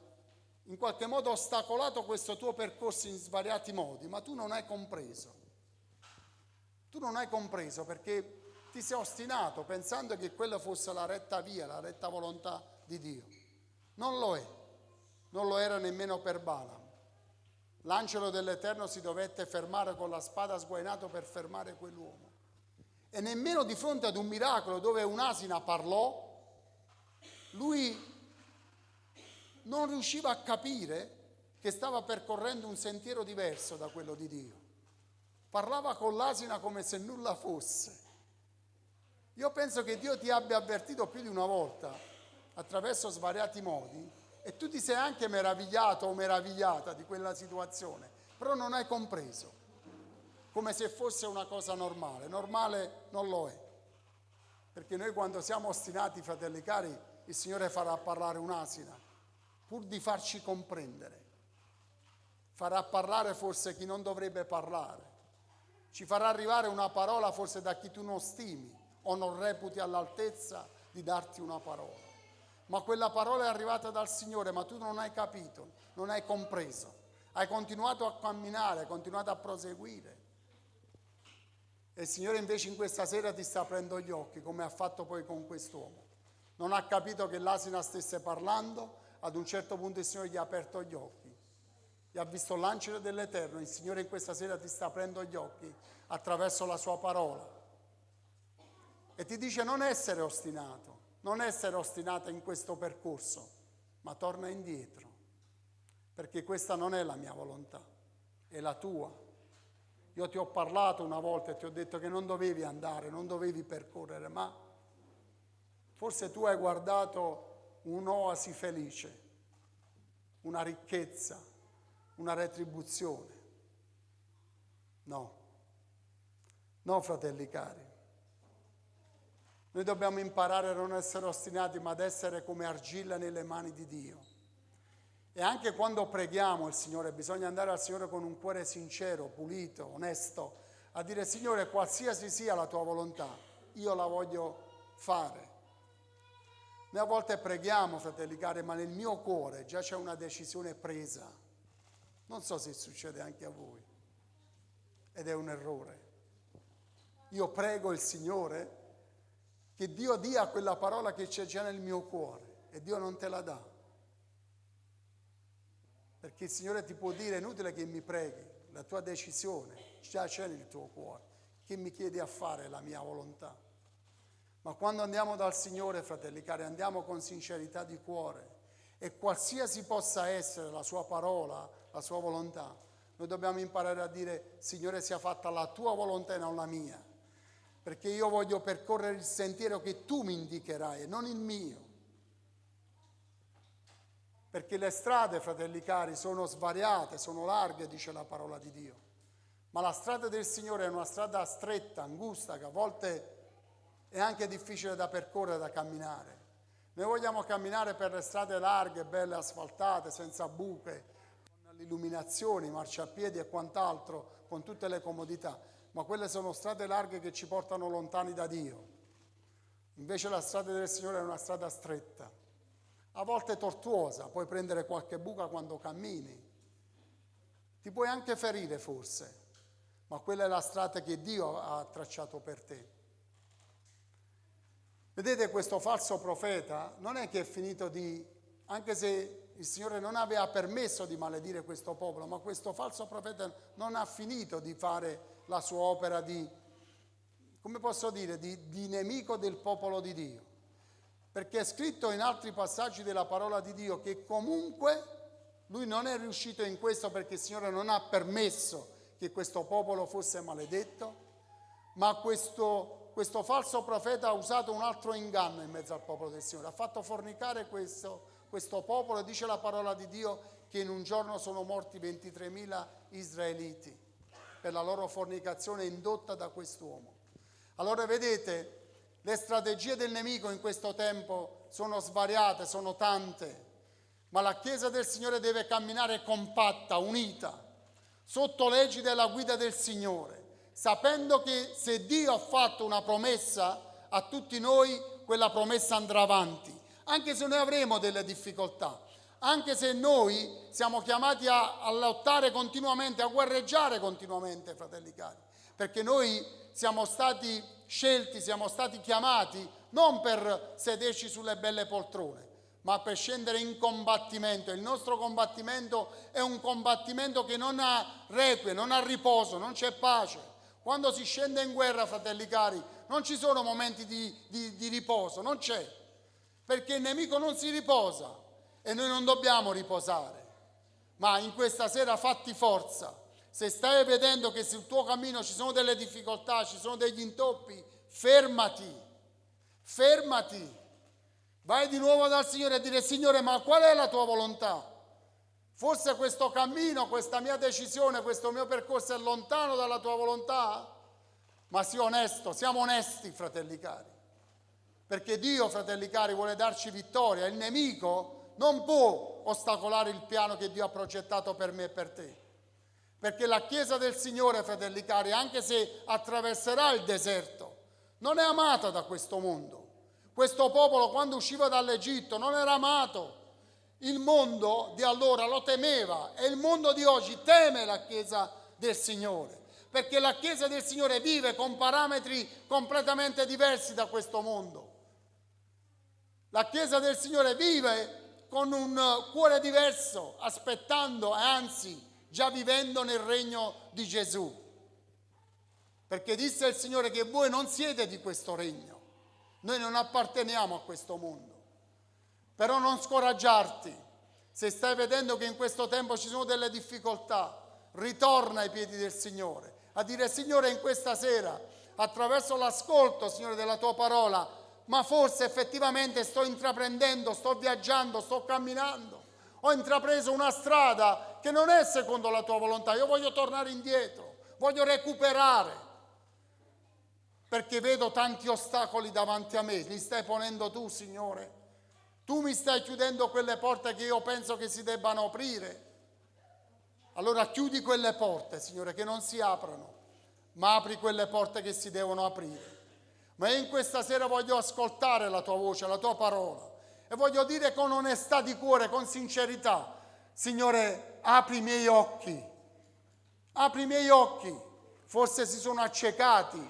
Speaker 4: ostacolato questo tuo percorso in svariati modi, ma tu non hai compreso. Tu non hai compreso perché ti sei ostinato pensando che quella fosse la retta via, la retta volontà di Dio. Non lo è, non lo era nemmeno per Balaam. L'angelo dell'Eterno si dovette fermare con la spada sguainato per fermare quell'uomo. E nemmeno di fronte ad un miracolo dove un'asina parlò, lui non riusciva a capire che stava percorrendo un sentiero diverso da quello di Dio. Parlava con l'asina come se nulla fosse. Io penso che Dio ti abbia avvertito più di una volta, attraverso svariati modi, e tu ti sei anche meravigliato o meravigliata di quella situazione, però non hai compreso, come se fosse una cosa normale. Normale non lo è, perché noi quando siamo ostinati, fratelli cari, il Signore farà parlare un'asina, pur di farci comprendere. Farà parlare forse chi non dovrebbe parlare. Ci farà arrivare una parola forse da chi tu non stimi o non reputi all'altezza di darti una parola. Ma quella parola è arrivata dal Signore, ma tu non hai capito, non hai compreso. Hai continuato a camminare, hai continuato a proseguire. E il Signore invece in questa sera ti sta aprendo gli occhi, come ha fatto poi con quest'uomo. Non ha capito che l'asina stesse parlando. Ad un certo punto il Signore gli ha aperto gli occhi, gli ha visto l'angelo dell'Eterno. Il Signore in questa sera ti sta aprendo gli occhi attraverso la sua parola e ti dice non essere ostinato, non essere ostinata in questo percorso, ma torna indietro, perché questa non è la mia volontà, è la tua. Io ti ho parlato una volta e ti ho detto che non dovevi andare, non dovevi percorrere, ma forse tu hai guardato un'oasi felice, una ricchezza, una retribuzione. No, fratelli cari. Noi dobbiamo imparare a non essere ostinati, ma ad essere come argilla nelle mani di Dio. E anche quando preghiamo il Signore, bisogna andare al Signore con un cuore sincero, pulito, onesto, a dire: Signore, qualsiasi sia la tua volontà, io la voglio fare. Noi a volte preghiamo, fratelli cari, ma nel mio cuore già c'è una decisione presa. Non so se succede anche a voi. Ed è un errore. Io prego il Signore che Dio dia quella parola che c'è già nel mio cuore, e Dio non te la dà. Perché il Signore ti può dire: è inutile che mi preghi, la tua decisione già c'è nel tuo cuore, che mi chiedi a fare la mia volontà. Ma quando andiamo dal Signore, fratelli cari, andiamo con sincerità di cuore, e qualsiasi possa essere la sua parola, la sua volontà, noi dobbiamo imparare a dire: Signore, sia fatta la tua volontà e non la mia, perché io voglio percorrere il sentiero che tu mi indicherai e non il mio. Perché le strade, fratelli cari, sono svariate, sono larghe, dice la parola di Dio. Ma la strada del Signore è una strada stretta, angusta, che a volte è anche difficile da percorrere, da camminare. Noi vogliamo camminare per le strade larghe, belle asfaltate, senza buche, con l'illuminazione, i marciapiedi e quant'altro, con tutte le comodità. Ma quelle sono strade larghe che ci portano lontani da Dio. Invece la strada del Signore è una strada stretta, a volte tortuosa, puoi prendere qualche buca quando cammini, ti puoi anche ferire forse, ma quella è la strada che Dio ha tracciato per te. Vedete, questo falso profeta non è che è finito di, anche se il Signore non aveva permesso di maledire questo popolo, ma questo falso profeta non ha finito di fare la sua opera di, come posso dire, di nemico del popolo di Dio. Perché è scritto in altri passaggi della parola di Dio che comunque lui non è riuscito in questo, perché il Signore non ha permesso che questo popolo fosse maledetto, ma questo falso profeta ha usato un altro inganno in mezzo al popolo del Signore, ha fatto fornicare questo popolo, e dice la parola di Dio che in un giorno sono morti 23.000 israeliti per la loro fornicazione indotta da quest'uomo. Allora vedete, le strategie del nemico in questo tempo sono svariate, sono tante, ma la Chiesa del Signore deve camminare compatta, unita, sotto l'egida e la guida del Signore, sapendo che se Dio ha fatto una promessa a tutti noi, quella promessa andrà avanti, anche se noi avremo delle difficoltà, anche se noi siamo chiamati a lottare continuamente, a guerreggiare continuamente, fratelli cari, perché noi siamo stati scelti, siamo stati chiamati non per sederci sulle belle poltrone, ma per scendere in combattimento. Il nostro combattimento è un combattimento che non ha requie, non ha riposo, non c'è pace. Quando si scende in guerra, fratelli cari, non ci sono momenti di riposo, non c'è, perché il nemico non si riposa e noi non dobbiamo riposare. Ma in questa sera fatti forza. Se stai vedendo che sul tuo cammino ci sono delle difficoltà, ci sono degli intoppi, fermati, vai di nuovo dal Signore e dire: Signore, ma qual è la tua volontà? Forse questo cammino, questa mia decisione, questo mio percorso è lontano dalla tua volontà? Ma sii onesto, siamo onesti, fratelli cari, perché Dio, fratelli cari, vuole darci vittoria. Il nemico non può ostacolare il piano che Dio ha progettato per me e per te. Perché la Chiesa del Signore, fratelli cari, anche se attraverserà il deserto, non è amata da questo mondo. Questo popolo, quando usciva dall'Egitto, non era amato. Il mondo di allora lo temeva, e il mondo di oggi teme la Chiesa del Signore, perché la Chiesa del Signore vive con parametri completamente diversi da questo mondo. La Chiesa del Signore vive con un cuore diverso, aspettando e anzi già vivendo nel regno di Gesù, perché disse il Signore che voi non siete di questo regno, noi non apparteniamo a questo mondo. Però non scoraggiarti, se stai vedendo che in questo tempo ci sono delle difficoltà, ritorna ai piedi del Signore, a dire: Signore, in questa sera, attraverso l'ascolto, Signore, della tua parola, ma forse effettivamente sto intraprendendo, sto viaggiando, sto camminando, ho intrapreso una strada che non è secondo la tua volontà, io voglio tornare indietro, voglio recuperare, perché vedo tanti ostacoli davanti a me, li stai ponendo tu, Signore. Tu mi stai chiudendo quelle porte che io penso che si debbano aprire. Allora chiudi quelle porte, Signore, che non si aprono, ma apri quelle porte che si devono aprire. Ma io in questa sera voglio ascoltare la tua voce, la tua parola, e voglio dire con onestà di cuore, con sincerità, Signore, apri i miei occhi, apri i miei occhi. Forse si sono accecati,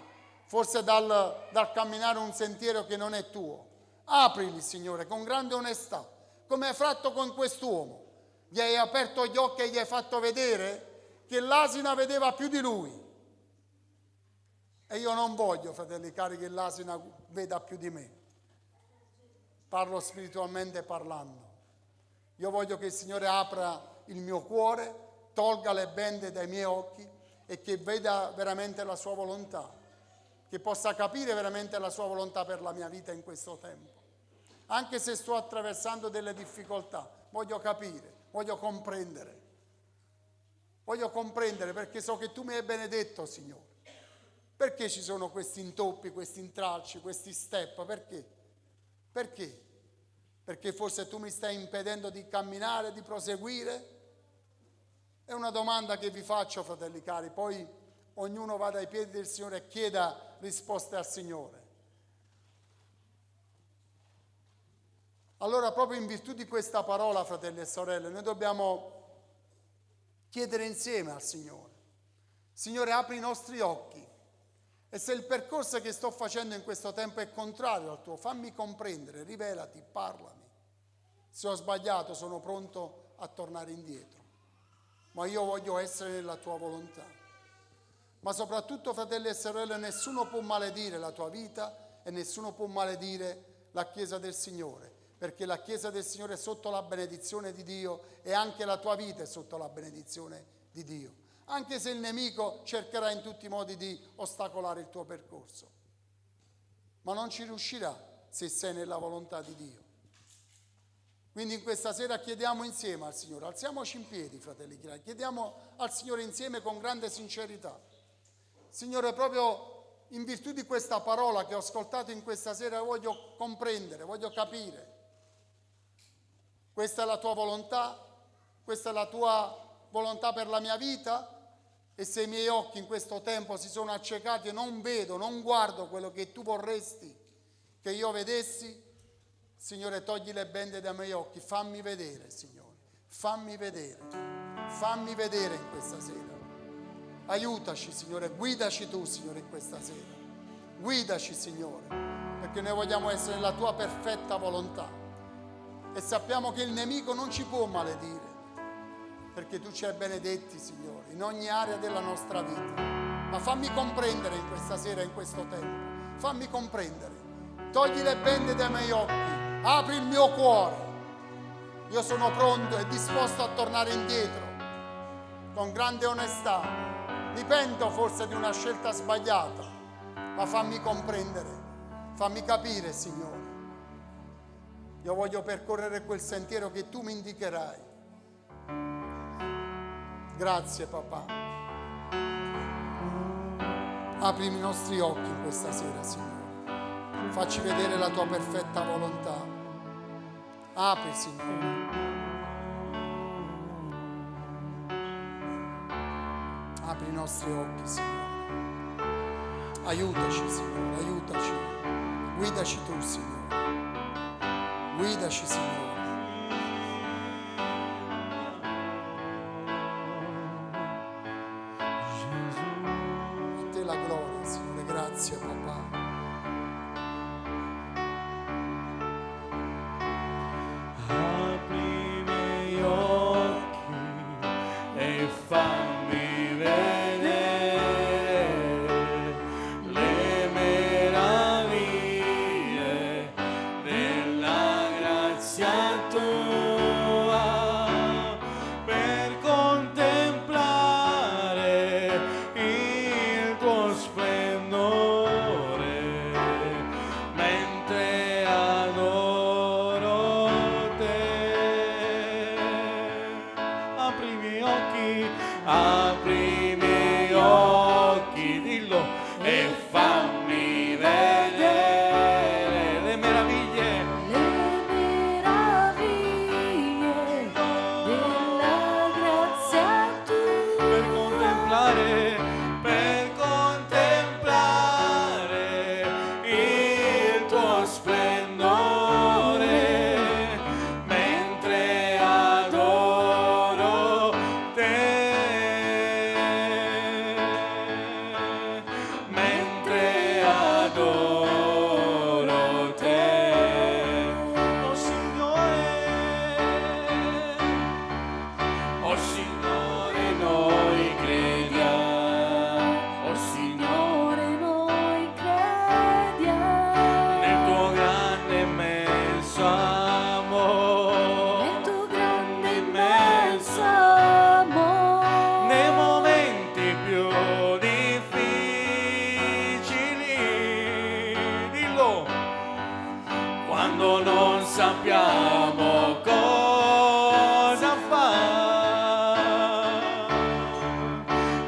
Speaker 4: forse dal camminare un sentiero che non è tuo. Aprili, Signore, con grande onestà, come hai fatto con quest'uomo. Gli hai aperto gli occhi e gli hai fatto vedere che l'asina vedeva più di lui. E io non voglio, fratelli cari, che l'asina veda più di me. Parlo spiritualmente parlando. Io voglio che il Signore apra il mio cuore, tolga le bende dai miei occhi e che veda veramente la sua volontà, che possa capire veramente la sua volontà per la mia vita in questo tempo. Anche se sto attraversando delle difficoltà, voglio capire, voglio comprendere. Voglio comprendere perché so che tu mi hai benedetto, Signore. Perché ci sono questi intoppi, questi intralci, questi step? Perché? Perché? Perché forse tu mi stai impedendo di camminare, di proseguire? È una domanda che vi faccio, fratelli cari, poi ognuno vada ai piedi del Signore e chieda risposte al Signore. Allora, proprio in virtù di questa parola, fratelli e sorelle, noi dobbiamo chiedere insieme al Signore. Signore, apri i nostri occhi. E se il percorso che sto facendo in questo tempo è contrario al tuo, fammi comprendere, rivelati, parlami. Se ho sbagliato, sono pronto a tornare indietro. Ma io voglio essere nella tua volontà. Ma soprattutto, fratelli e sorelle, nessuno può maledire la tua vita e nessuno può maledire la Chiesa del Signore, perché la Chiesa del Signore è sotto la benedizione di Dio e anche la tua vita è sotto la benedizione di Dio. Anche se il nemico cercherà in tutti i modi di ostacolare il tuo percorso. Ma non ci riuscirà se sei nella volontà di Dio. Quindi in questa sera chiediamo insieme al Signore, alziamoci in piedi, fratelli, chiediamo al Signore insieme con grande sincerità. Signore, proprio in virtù di questa parola che ho ascoltato in questa sera, voglio comprendere, voglio capire. Questa è la tua volontà? Questa è la tua volontà per la mia vita? E se i miei occhi in questo tempo si sono accecati e non vedo, non guardo quello che tu vorresti che io vedessi, Signore, togli le bende dai miei occhi, fammi vedere, Signore, fammi vedere in questa sera. Aiutaci, Signore, guidaci tu, Signore, in questa sera. Guidaci, Signore, perché noi vogliamo essere nella tua perfetta volontà e sappiamo che il nemico non ci può maledire, perché tu ci hai benedetti, Signore, in ogni area della nostra vita. Ma fammi comprendere in questa sera, in questo tempo, fammi comprendere. Togli le bende dai miei occhi, apri il mio cuore. Io sono pronto e disposto a tornare indietro, con grande onestà. Mi pento forse di una scelta sbagliata, ma fammi comprendere, fammi capire, Signore. Io voglio percorrere quel sentiero che tu mi indicherai. Grazie, papà. Apri i nostri occhi in questa sera, Signore. Facci vedere la tua perfetta volontà. Apri, Signore. Apri i nostri occhi, Signore. Aiutaci, Signore, aiutaci. Guidaci tu, Signore. Guidaci, Signore. Grazie, papà.
Speaker 2: Apri i miei occhi e fammi vedere le meraviglie della grazia tua, per contemplare il tuo splendore. Apri i miei occhi, dillo, e fammi vedere le meraviglie sappiamo cosa fare.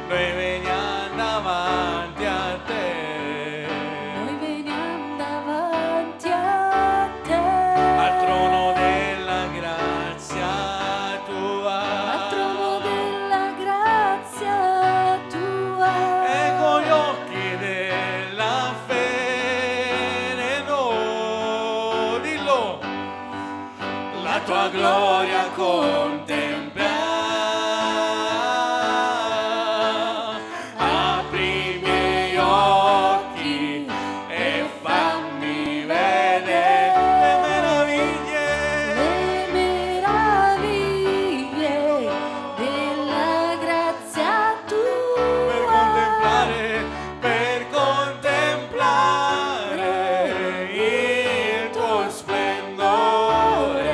Speaker 2: Noi veniamo davanti a te,
Speaker 3: Noi veniamo davanti a te,
Speaker 2: al trono della grazia tua,
Speaker 3: al trono della grazia tua.
Speaker 2: e con gli occhi della fede noi, dillo, la tua gloria contemplare. Apri i miei occhi e fammi vedere le meraviglie
Speaker 3: Le meraviglie della grazia
Speaker 2: per contemplare il tuo splendore,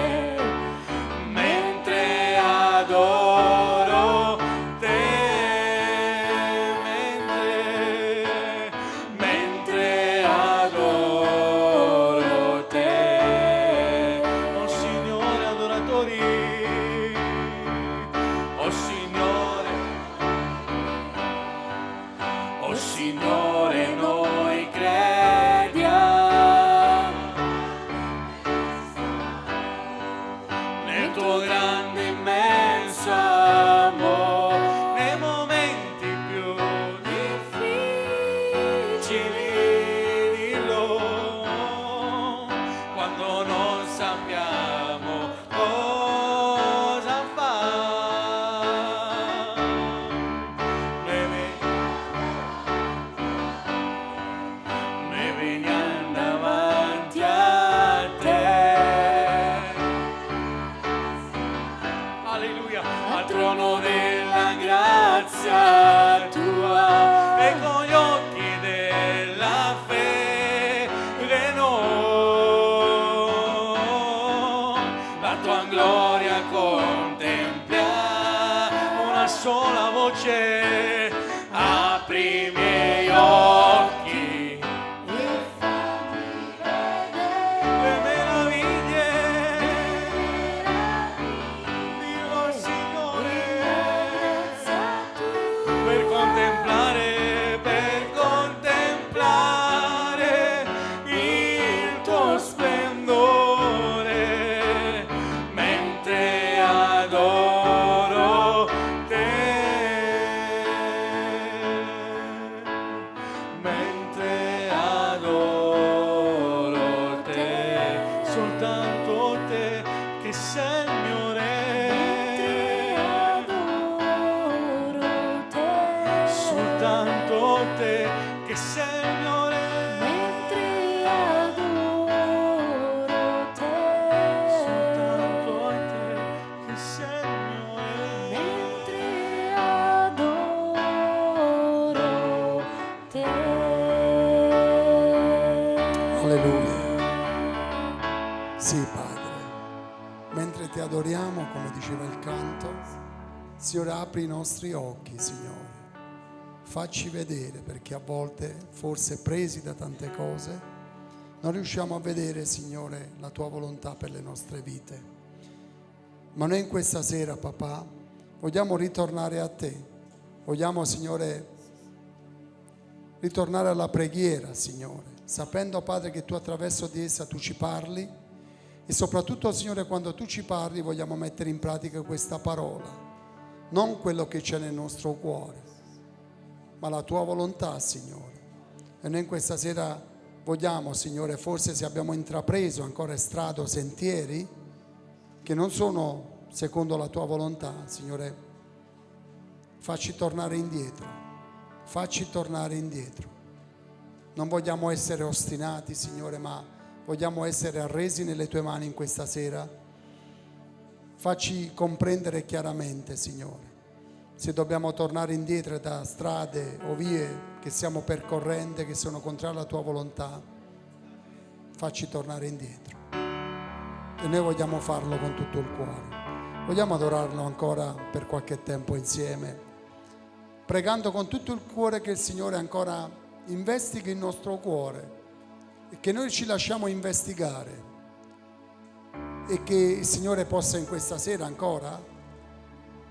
Speaker 2: mentre adoro te, mentre adoro te. Oh Signore, adoratori, oh Signore, noi crediamo nel tuo grande immenso amore, nei momenti più difficili, dillo, quando non sappiamo cosa fare. Noi veniamo davanti a te, alleluia, al trono della grazia tua, e con gli occhi della fede noi, la tua gloria contempliamo. Una sola voce, apri i miei occhi, le meraviglie, dillo Signore, per contemplare il tuo splendore, mentre adoro te, mentre adoro te, soltanto te che sei il mio re,
Speaker 3: adoro te,
Speaker 2: soltanto te che sei il mio re,
Speaker 3: mentre adoro te,
Speaker 2: soltanto te che sei il mio re.
Speaker 3: mentre adoro te.
Speaker 4: Alleluia. Sì, Padre. Mentre ti adoriamo, come diceva il canto, Signore, apri i nostri occhi, Signore. Facci vedere, perché a volte, forse presi da tante cose, non riusciamo a vedere, Signore, la tua volontà per le nostre vite. Ma noi in questa sera, papà, vogliamo ritornare a te. Vogliamo, Signore, ritornare alla preghiera, Signore, sapendo, Padre, che tu attraverso di essa tu ci parli, e soprattutto, Signore, quando tu ci parli vogliamo mettere in pratica questa parola, non quello che c'è nel nostro cuore, ma la tua volontà, Signore. E noi in questa sera vogliamo, Signore, forse se abbiamo intrapreso ancora strade o sentieri che non sono secondo la tua volontà, Signore, facci tornare indietro, facci tornare indietro. Non vogliamo essere ostinati, Signore, ma vogliamo essere arresi nelle tue mani in questa sera. Facci comprendere chiaramente, Signore, se dobbiamo tornare indietro da strade o vie che stiamo percorrendo, che sono contrarie alla tua volontà, facci tornare indietro. E noi vogliamo farlo con tutto il cuore. Vogliamo adorarlo ancora per qualche tempo insieme, pregando con tutto il cuore che il Signore ancora investighi il nostro cuore e che noi ci lasciamo investigare e che il Signore possa in questa sera ancora,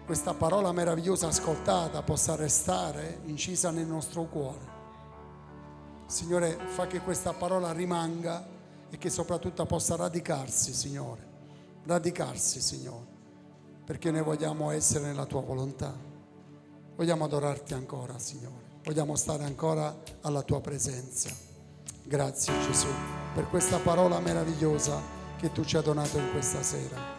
Speaker 4: questa parola meravigliosa ascoltata, possa restare incisa nel nostro cuore. Signore, fa che questa parola rimanga e che soprattutto possa radicarsi, Signore. Radicarsi, Signore, perché noi vogliamo essere nella Tua volontà. Vogliamo adorarti ancora, Signore. Vogliamo stare ancora alla Tua presenza. Grazie, Gesù, per questa parola meravigliosa che Tu ci hai donato in questa sera.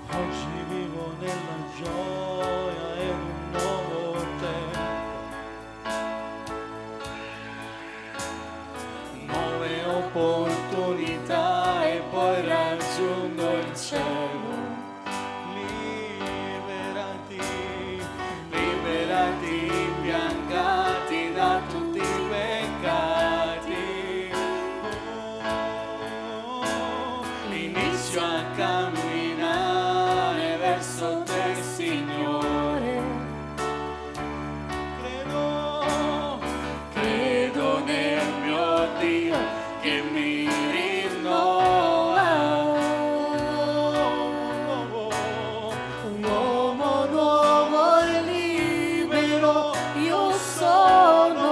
Speaker 2: Oggi vivo nella gioia e un nuovo tempo, nuove opportunità e poi raggiungo il cielo. Liberati, liberati, imbiancati da tutti i peccati. Inizio a camminare verso te, Signore. Credo nel mio Dio che mi rinnova.
Speaker 3: Un uomo nuovo e libero io sono.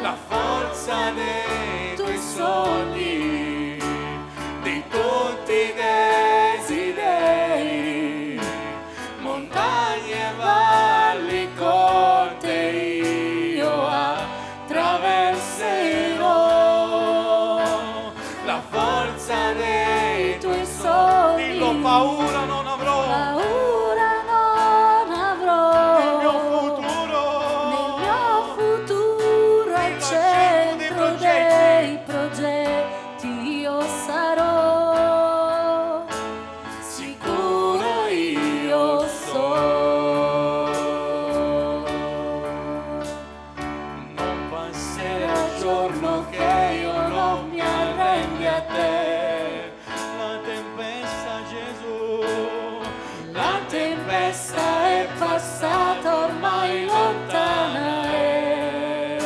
Speaker 2: La forza dei tuoi sogni, di tutti i desideri, montagne e valli con te io attraverserò. La forza dei tuoi sogni, dillo, paura non avrò,
Speaker 3: Paura non avrò.
Speaker 2: il mio futuro,
Speaker 3: Nel mio futuro al centro dei progetti io sarò. Sicuro io sono.
Speaker 2: non passerà giorno che io non mi arrendi a te. La tempesta, Gesù, la tempesta è passata, ormai lontana è.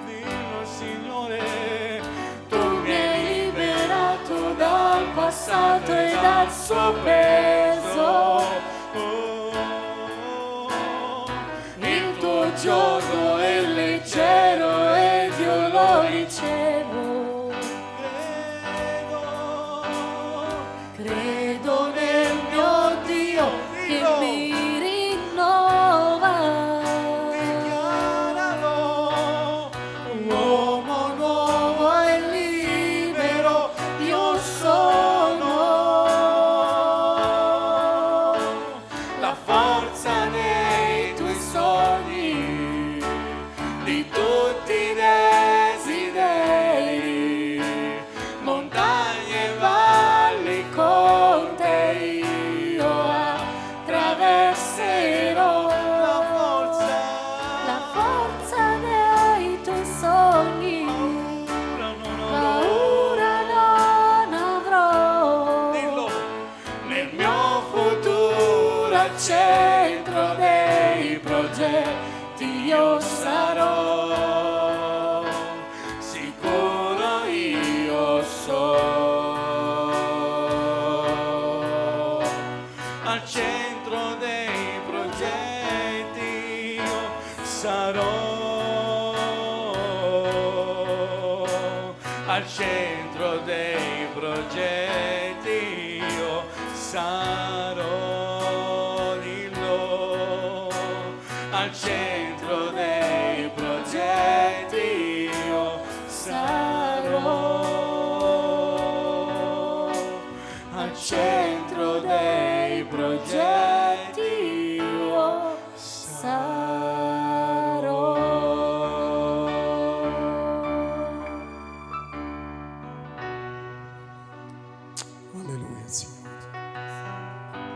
Speaker 2: Dillo, Signore, tu mi hai liberato dal passato e dal suo peso. Il tuo gioco è leggero ed io lo ricevo.
Speaker 3: Credo nel mio Dio che mi rinnova.
Speaker 2: Un uomo nuovo e libero io sono. La forza dei tuoi sogni, di tutti i desideri, montagne e valli con te io attraverserò.
Speaker 3: La forza dei tuoi sogni. Paura non avrò.
Speaker 2: Dillo, nel mio futuro al centro dei progetti io sarò. Sicuro io sono. Al centro dei progetti io sarò. Al centro dei progetti io sarò. Dillo, al centro dei progetti io sarò. Al centro dei progetti io sarò.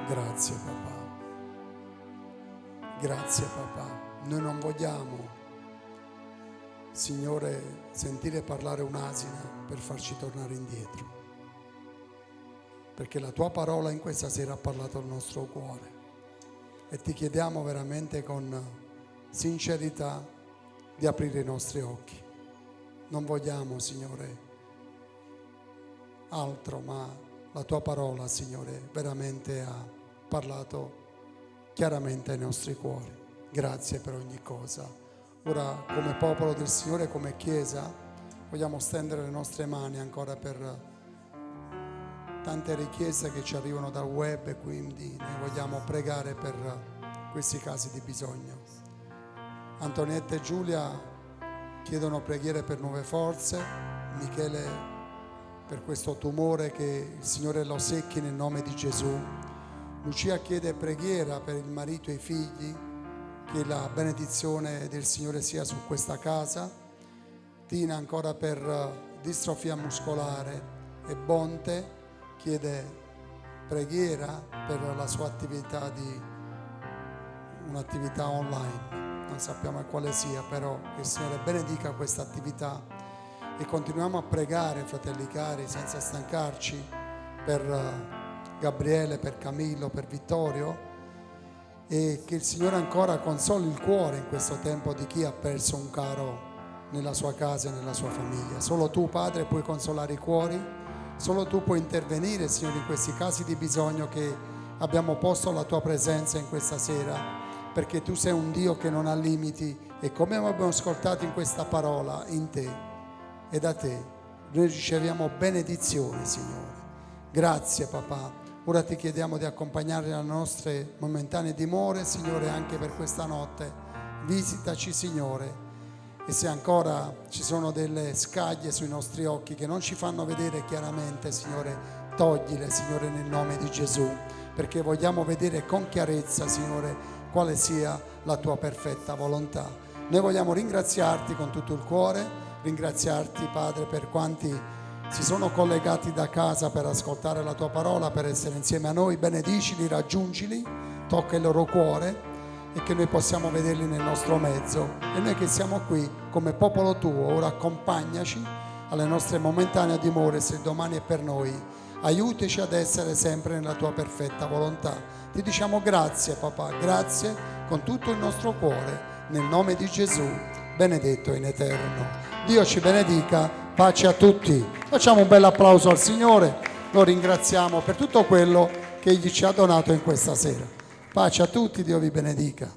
Speaker 4: Grazie papà. Grazie papà. Noi non vogliamo, Signore, sentire parlare un'asina per farci tornare indietro, perché la tua parola in questa sera ha parlato al nostro cuore e ti chiediamo veramente con sincerità di aprire i nostri occhi. Non vogliamo, Signore, altro, ma la tua parola, Signore, veramente ha parlato chiaramente ai nostri cuori. Grazie per ogni cosa. Ora, come popolo del Signore, come Chiesa, vogliamo stendere le nostre mani ancora per tante richieste che ci arrivano dal web, e quindi noi vogliamo pregare per questi casi di bisogno. Antonietta e Giulia chiedono preghiere per nuove forze, Michele per questo tumore che il Signore lo secchi nel nome di Gesù. Lucia chiede preghiera per il marito e i figli, che la benedizione del Signore sia su questa casa. Tina ancora per distrofia muscolare e Bonte chiede preghiera per la sua attività un'attività online, non sappiamo quale sia, però che il Signore benedica questa attività e continuiamo a pregare, fratelli cari, senza stancarci, per Gabriele, per Camillo, per Vittorio, e che il Signore ancora consoli il cuore in questo tempo di chi ha perso un caro nella sua casa e nella sua famiglia. Solo tu, Padre, puoi consolare i cuori, solo tu puoi intervenire, Signore, in questi casi di bisogno che abbiamo posto alla tua presenza in questa sera, perché tu sei un Dio che non ha limiti e come abbiamo ascoltato in questa parola, in te e da te noi riceviamo benedizioni, Signore. Grazie papà. Ora ti chiediamo di accompagnare le nostre momentanee dimore, Signore, anche per questa notte. Visitaci, Signore, e se ancora ci sono delle scaglie sui nostri occhi che non ci fanno vedere chiaramente, Signore, toglile, Signore, nel nome di Gesù, perché vogliamo vedere con chiarezza, Signore, quale sia la tua perfetta volontà. Noi vogliamo ringraziarti con tutto il cuore, ringraziarti, Padre, per quanti si sono collegati da casa per ascoltare la tua parola, per essere insieme a noi. Benedicili, raggiungili, tocca il loro cuore e che noi possiamo vederli nel nostro mezzo. E noi che siamo qui come popolo tuo, ora accompagnaci alle nostre momentanee dimore, se domani è per noi. Aiutaci ad essere sempre nella tua perfetta volontà. Ti diciamo grazie papà, grazie con tutto il nostro cuore, nel nome di Gesù, benedetto in eterno. Dio ci benedica, pace a tutti. Facciamo un bel applauso al Signore, lo ringraziamo per tutto quello che Egli ci ha donato in questa sera. Pace a tutti, Dio vi benedica.